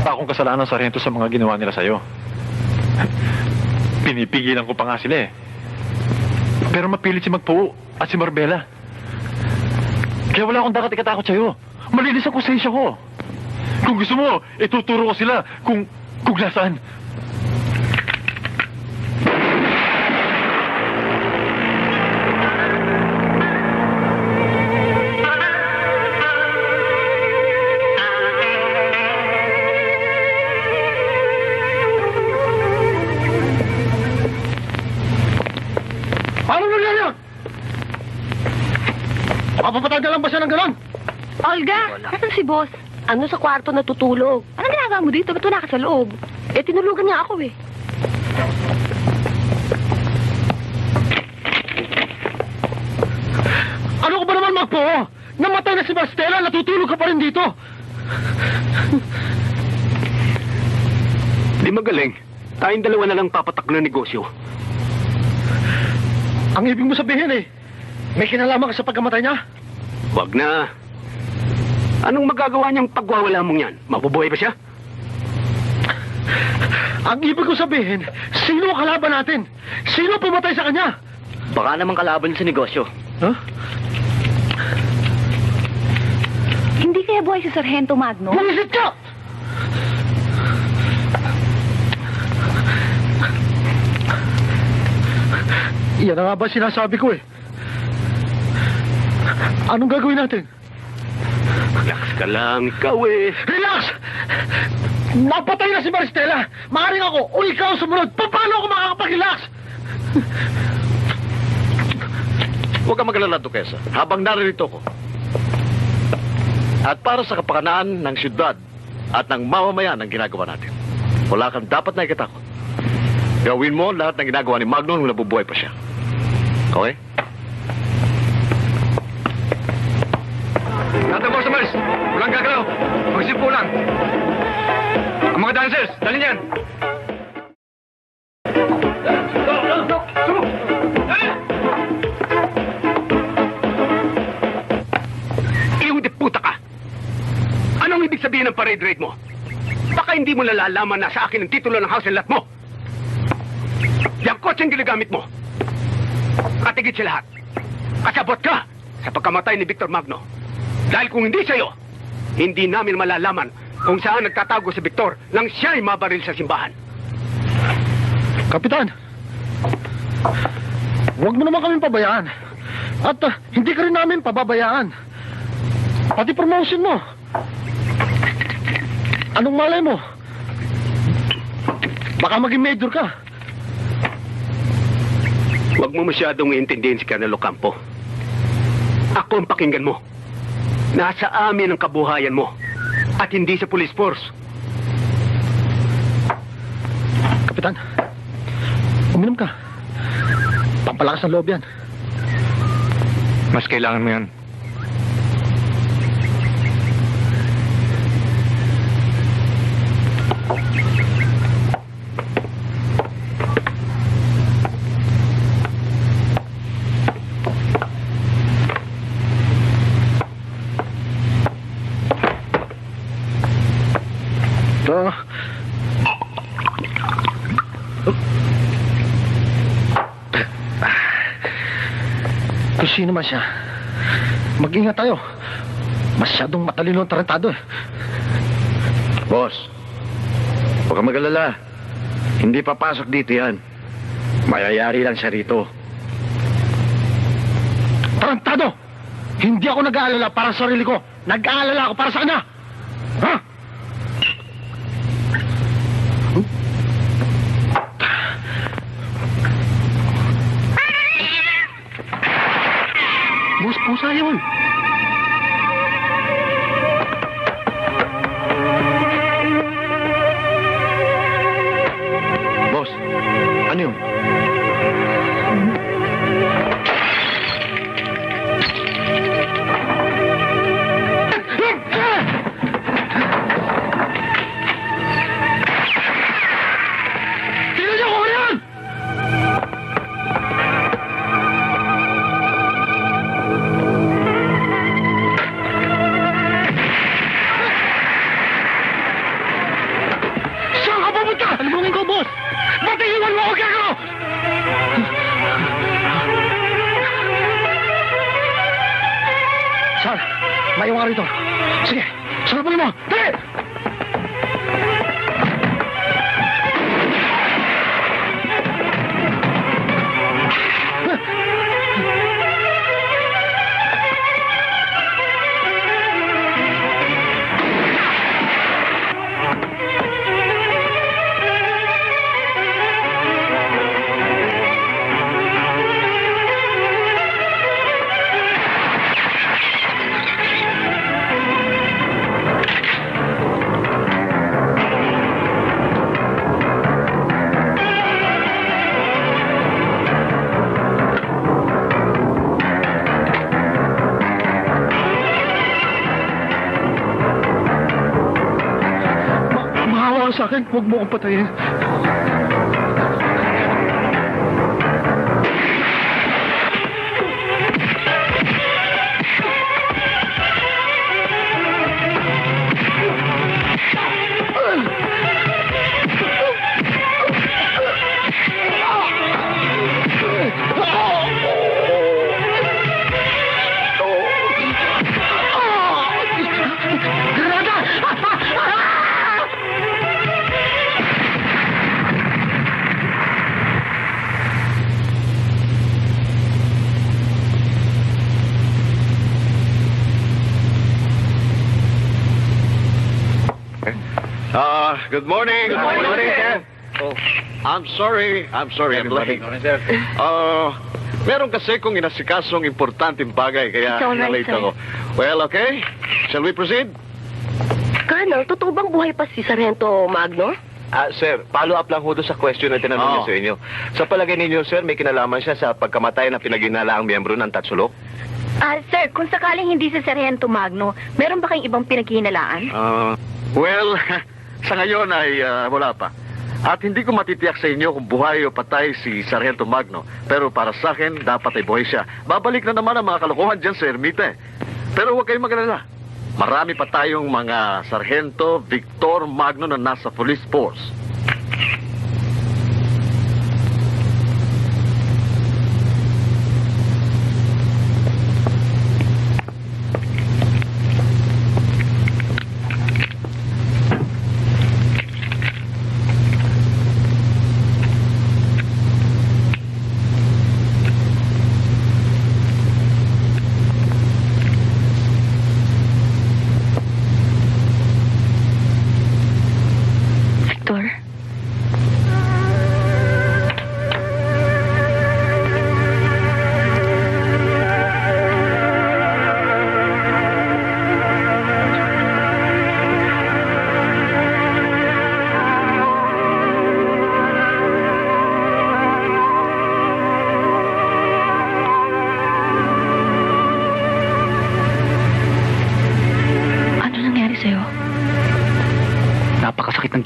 Akong kasalanan, Sargento, sa mga ginawa nila sa'yo. Pinipigilan ko pa nga sila, eh. Pero mapilit si Magpuo at si Marbella. Kaya wala akong dapat ikatakot sa'yo. Malinis ang konsensya ko. Kung gusto mo, ituturo ko sila kung nasaan. Ano nangyari yan? Mapapatay na lang ba siya ng ganon? Olga, nasan si boss? Ano sa kwarto natutulog? Anong ginagawa mo dito? Ba't wala ka sa loob? Eh, tinulugan niya ako eh. Ano ko ba naman, Magpo? Namatay na si Marstela, natutulog ka pa rin dito. Di magaling. Tayong dalawa na lang papatak ng negosyo. Ang ibig mo sabihin eh, may kinalaman ka sa pagkamatay niya? Wag na. Anong magagawa niyang pagwawala mong yan? Mabubuhay ba siya? Ang ibig ko sabihin, sino ang kalaban natin? Sino pumatay sa kanya? Baka naman kalaban sa negosyo. Huh? Hindi kaya buhay si Sargento Magno? Mangisit ka! Yan na nga ba sinasabi ko eh. Anong gagawin natin? Relax ka lang, ikaw eh. Relax! Napatay na si Maristela! Maaring ako o ikaw sumunod. Paano ako makakapag-relax? Huwag kang magalala, Duquesa, habang naririto ko. At para sa kapakanaan ng syudad at ng mamamayan ang ginagawa natin, wala kang dapat na ikatakot. Gawin mo lahat ng ginagawa ni Magno nung nabubuhay pa siya. Okay? Lahat ng customers, walang gagalaw. Magsipo lang. Ang mga dancers, dali niyan. Iyong di puta ka! Anong ibig sabihin ng parade rate mo? Baka hindi mo nalalaman na sa akin ang titulo ng house and lot mo. Yang kotseng ginagamit mo. At higit sa lahat, kasabot ka sa pagkamatay ni Victor Magno. Dahil kung hindi sa'yo, hindi namin malalaman kung saan nagtatago si Victor nang siya'y mabaril sa simbahan. Kapitan, huwag mo naman kaming pabayaan. At hindi ka rin namin pababayaan. Pati promotion mo. Anong malay mo? Baka maging major ka. Huwag mo masyadong iintindihin si Colonel Ocampo. Ako ang pakinggan mo. Nasa amin ang kabuhayan mo. At hindi sa police force. Kapitan, uminom ka. Pampalakas ng loob yan. Mas kailangan mo yan. Ito. Kung sino man siya, mag-ingat tayo. Masyadong matalino ang tarantado eh. Boss, huwag kang mag-alala. Hindi papasok dito yan. Mayayari lang siya rito. Tarantado! Hindi ako nag-aalala para sa sarili ko. Nag-aalala ako para sa kanya. Ha? Boss, pusa yun. Boss, ano yun? Tingnan niyo ko yan! Saan ka pupunta? Talibungin ko, boss! Ba't iiwan mo ako gagano? Saan? Maiwan ka rito. Sige, sarapin mo! Dali! Mahawa ka sa akin, huwag mo akong patayin. Good morning. Good morning, sir. Oh, I'm sorry, I'm late. Meron kasi kong inasikasong importanteng bagay, kaya It's all right, na-late sir. ako. Well, okay. Shall we proceed? Colonel, totoo bang buhay pa si Sargento Magno? Sir, follow up lang ho doon sa question na tinanong niya sa inyo. Sa palagay ninyo, sir, may kinalaman siya sa pagkamatay ng pinaginalaang miyembro ng Tatsulok? Sir, kung sakaling hindi si Sargento Magno, meron ba kayong ibang pinaghihinalaan? Well, sa ngayon ay wala pa. At hindi ko matitiyak sa inyo kung buhay o patay si Sargento Magno. Pero para sa akin, dapat ay buhay siya. Babalik na naman ang mga kalokohan dyan sa ermita. Pero huwag kayong mag-alala. Marami pa tayong mga Sargento Victor Magno na nasa police force.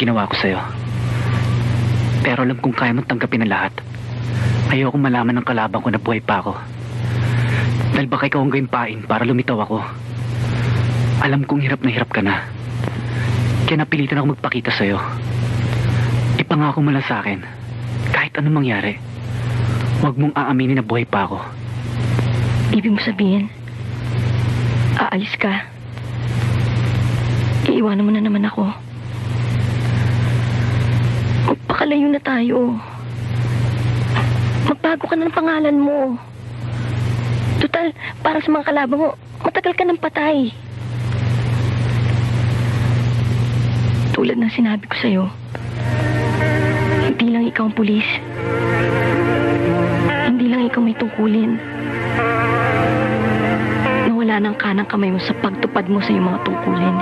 ginawa ko sa'yo. Pero alam kong kaya mong tanggapin ang lahat. Ayokong malaman ng kalaban ko na buhay pa ako. Dahil baka ikaw ang gayumpain para lumitaw ako. Alam kong hirap na hirap ka na. Kaya napilitan ako magpakita sa'yo. Ipangako mo lang sa akin, kahit anong mangyari, huwag mong aaminin na buhay pa ako. Ibig mo sabihin, aalis ka. Iiwanan mo na naman ako. Magpakalayo na tayo. Magbago ka na ng pangalan mo. Total, para sa mga kalaban mo, matagal ka ng patay. Tulad ng sinabi ko sa'yo, hindi lang ikaw ang pulis. Hindi lang ikaw may tungkulin. Nawala ng kanang kamay mo sa pagtupad mo sa iyong mga tungkulin.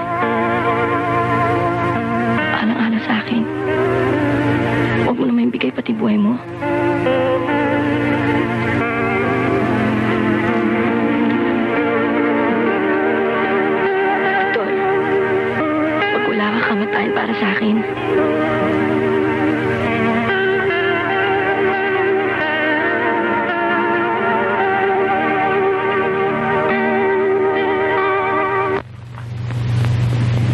Alang-ala sa akin, huwag mo naman ibigay pati buhay mo. Tol, pag wala ka kamatayan para sa akin,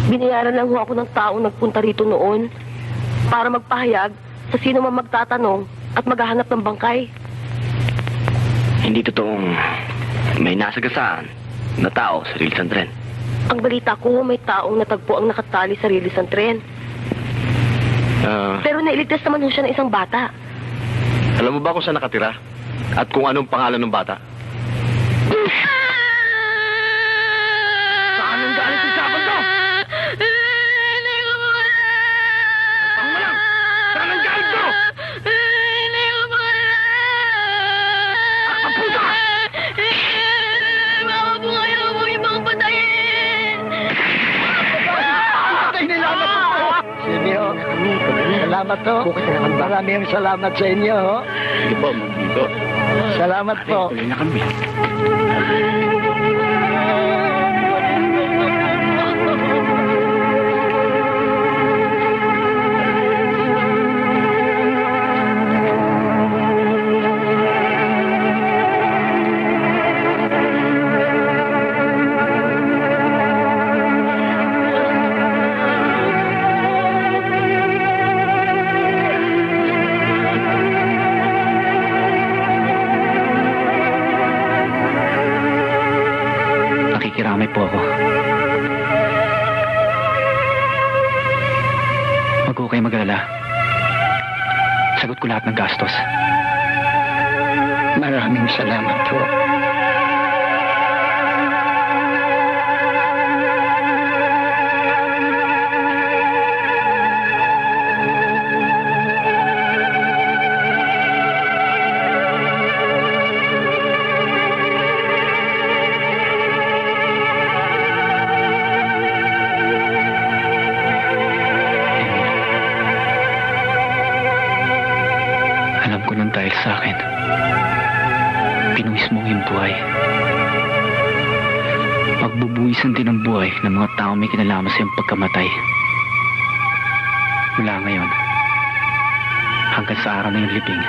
binayaran lang ho ako ng taong nagpunta rito noon para magpahayag sa sino man magtatanong at maghahanap ng bangkay. Hindi totoong may nasagasaan na tao sa Rilis ng tren. Ang balita ko, may taong natagpo ang nakatali sa Rilis ng tren. Pero nailigtas naman ho siya ng isang bata. Alam mo ba kung saan nakatira? At kung anong pangalan ng bata? Saan ang galing si Sabang to? Saan ang galing to? Kapunta ka! Patay nila na po. Senyo, salamat po. Maraming salamat sa inyo. Hindi ba, dito? Salamat po. Tuloy na kami. Nakikiramay po ako. Huwag ko kayo mag-alala. Sagot ko lahat ng gastos. Maraming salamat po. Alam ko nang dahil sa akin, pinuwis mo yung buhay. Pagbubuwisan din ang buhay ng mga tao may kinalaman sa iyong pagkamatay. Mula ngayon, hanggang sa araw na yung libing.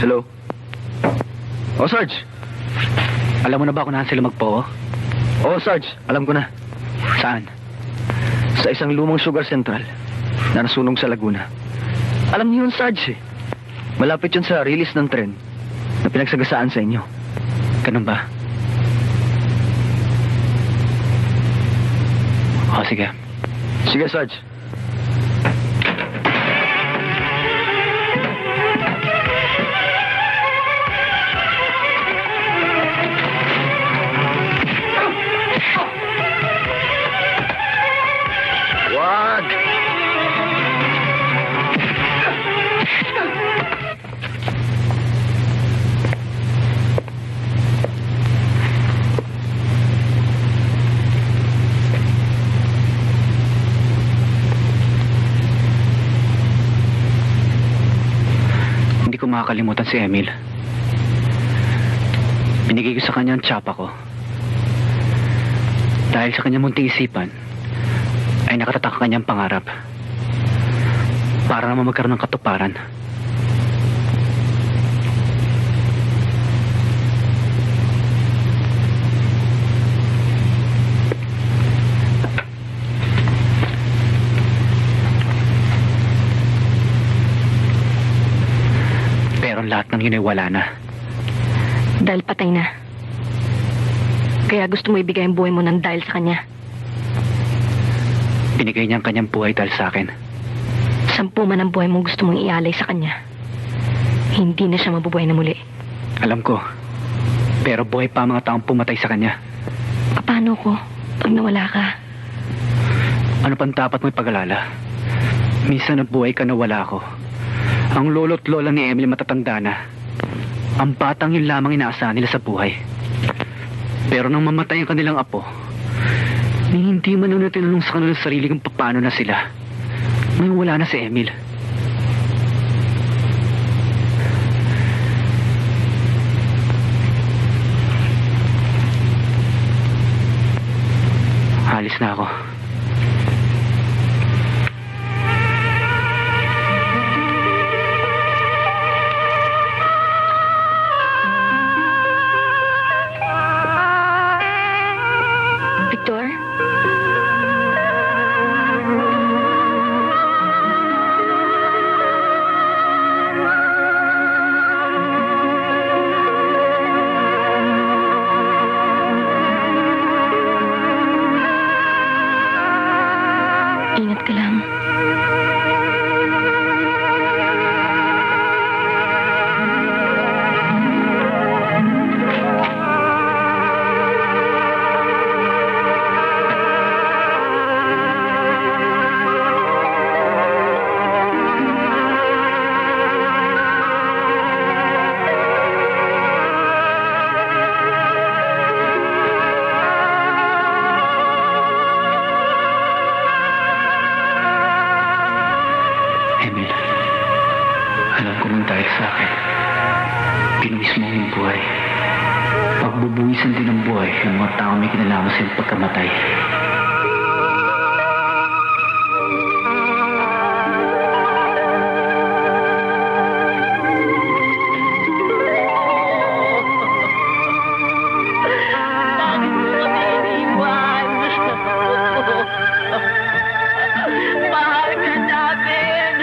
Hello? Oh, Sarge. Alam mo na ba kung naan sila magpo? Oh, Sarge. Alam ko na. Saan? Sa isang lumang sugar central na nasunog sa Laguna. Alam niyo yun, Sarge, eh. Malapit yun sa release ng tren na pinagsagasaan sa inyo. Ganun ba? O, sige. Sige, Sarge. Wag! makakalimutan si Emil. Binigay ko sa kanya ang tsapa ko. Dahil sa kanyang munting isipan, ay nakatatak ang kanyang pangarap. Para naman magkaroon ng katuparan. Pero lahat ng yun ay wala na. Dahil patay na. Kaya gusto mo ibigay ang buhay mo ng dahil sa kanya. Binigay niya ang kanyang buhay dahil sa akin. 10 man ang buhay mo gusto mong ialay sa kanya. Hindi na siya mabubuhay na muli. Alam ko. Pero buhay pa ang mga taong pumatay sa kanya. Paano ko pag nawala ka? Ano pang dapat mo ipag-alala? Minsan nabuhay ka na wala ako. Ang lolo't lola ni Emily matatanda na. Ang batang yun lamang inaasahan nila sa buhay. Pero nang mamatay ang kanilang apo, hindi man na tinanong sa kanilang sarili kung paano na sila. Ngayon wala na si Emil. Halis na ako. Victor? Ingat ka lang. Emil, alam ko nang dahil sa akin, pinuwis mo ang buhay. Pagbubuwisan din ng buhay ng mga tao may kinalaman sa iyong pagkamatay. Mahal ka namin!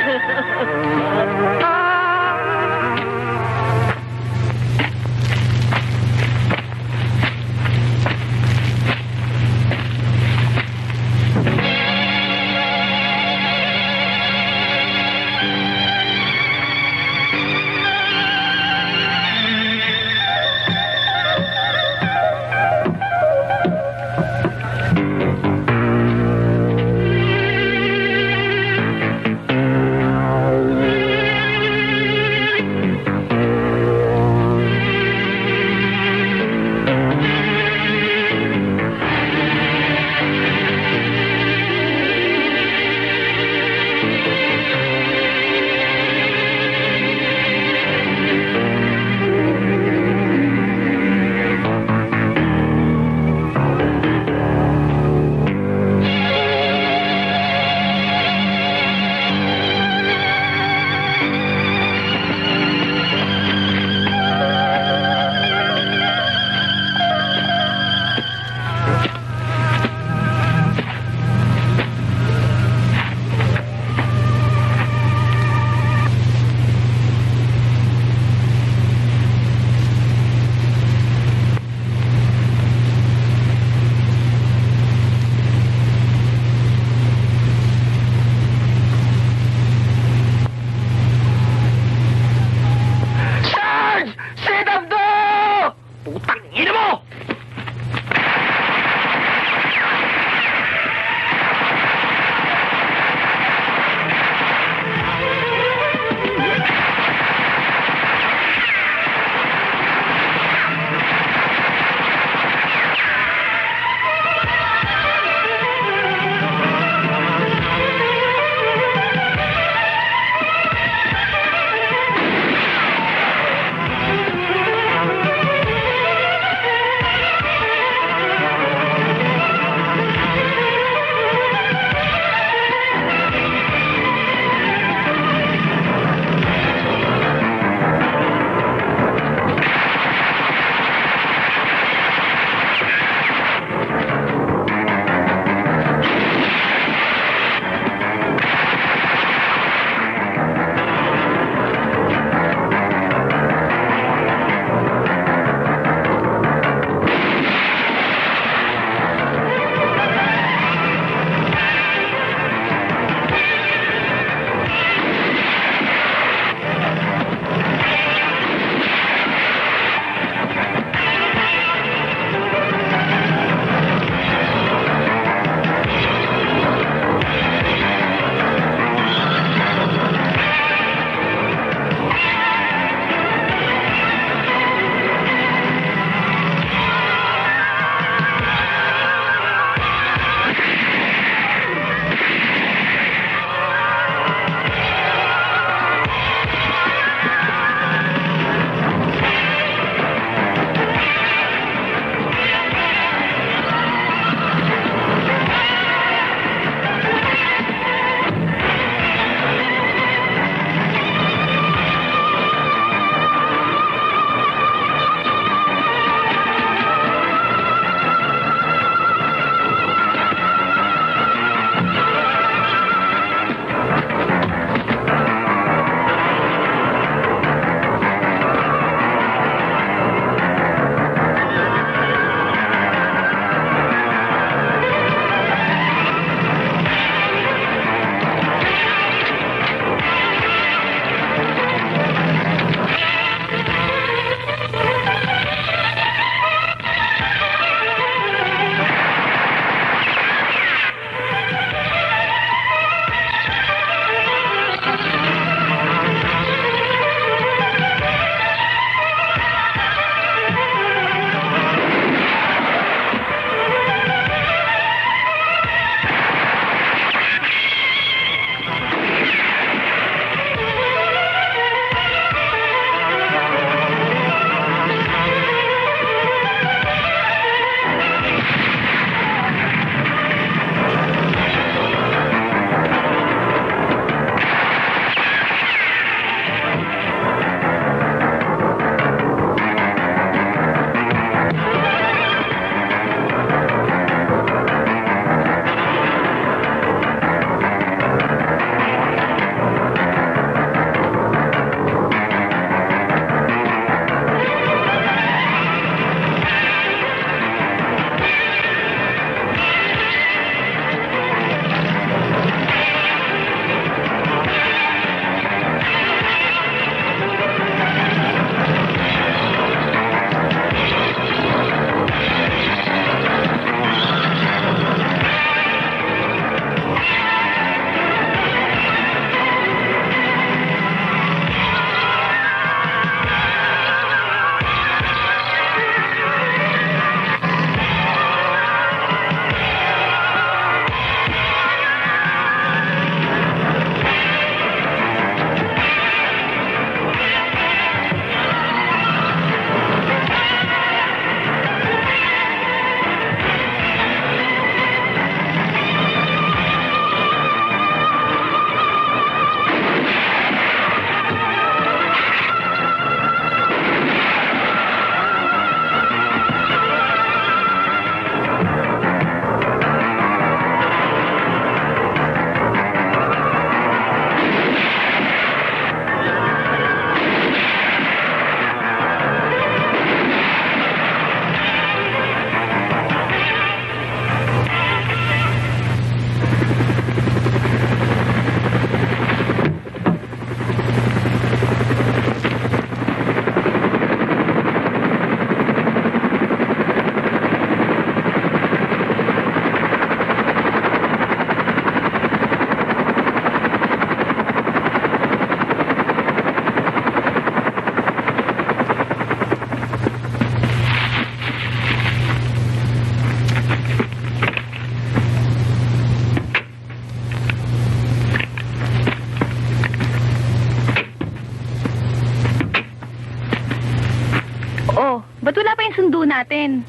natin.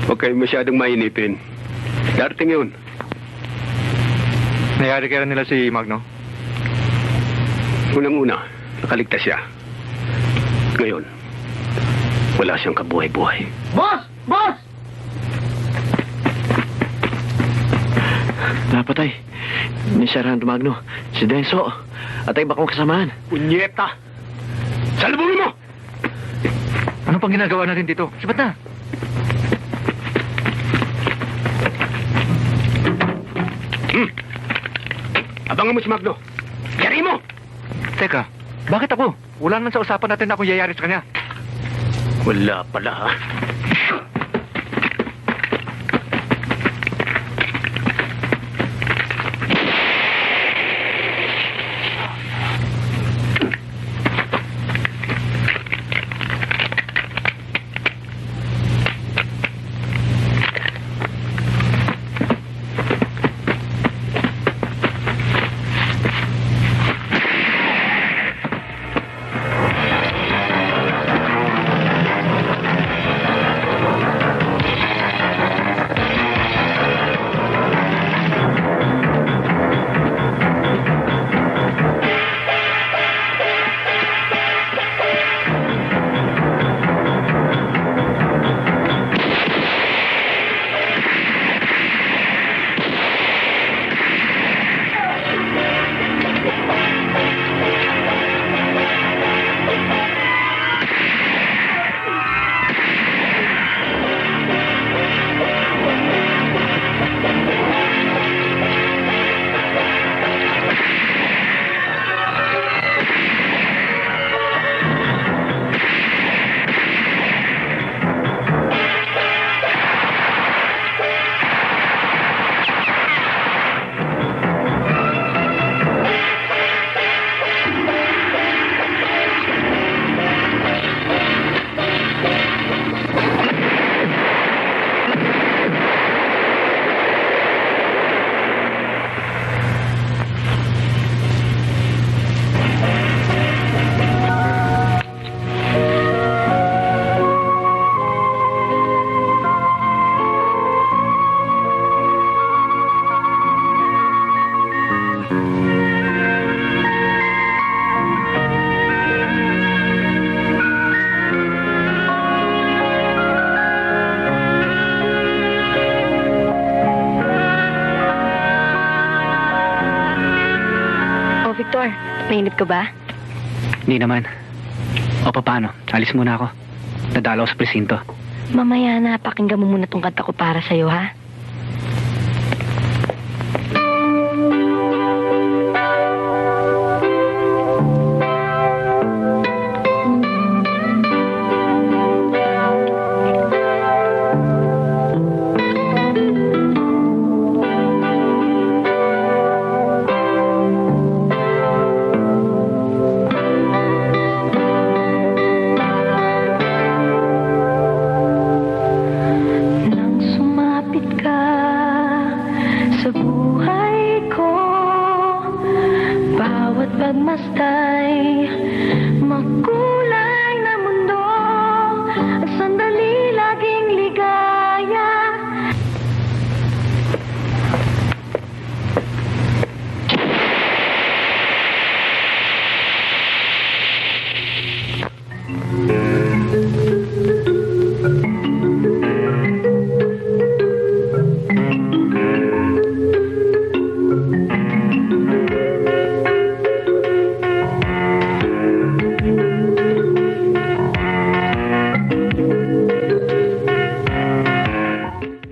Huwag kayo masyadong mainipin. Darating yun. Nayari kaya nila si Magno? Unang-una, nakaligtas siya. Ngayon, wala siyang kabuhay-buhay. Boss! Boss! Napatay. Ni Sarando Magno. Si Denso. At ay bakong kasamahan. Punyeta! Salubungin mo! Ano pang ginagawa natin dito? Sabat na! Abangan mo si Magno. Yari mo! Teka, bakit ako? Wala naman sa usapan natin na akong yayari sa kanya. Wala pala, ha? Victor, nainip ka ba? Hindi naman. O paano? Alis muna ako. Nadalaw sa presinto. Mamaya na, pakinggan mo muna tong kanta ko para sa'yo, ha? Pagmastay, maku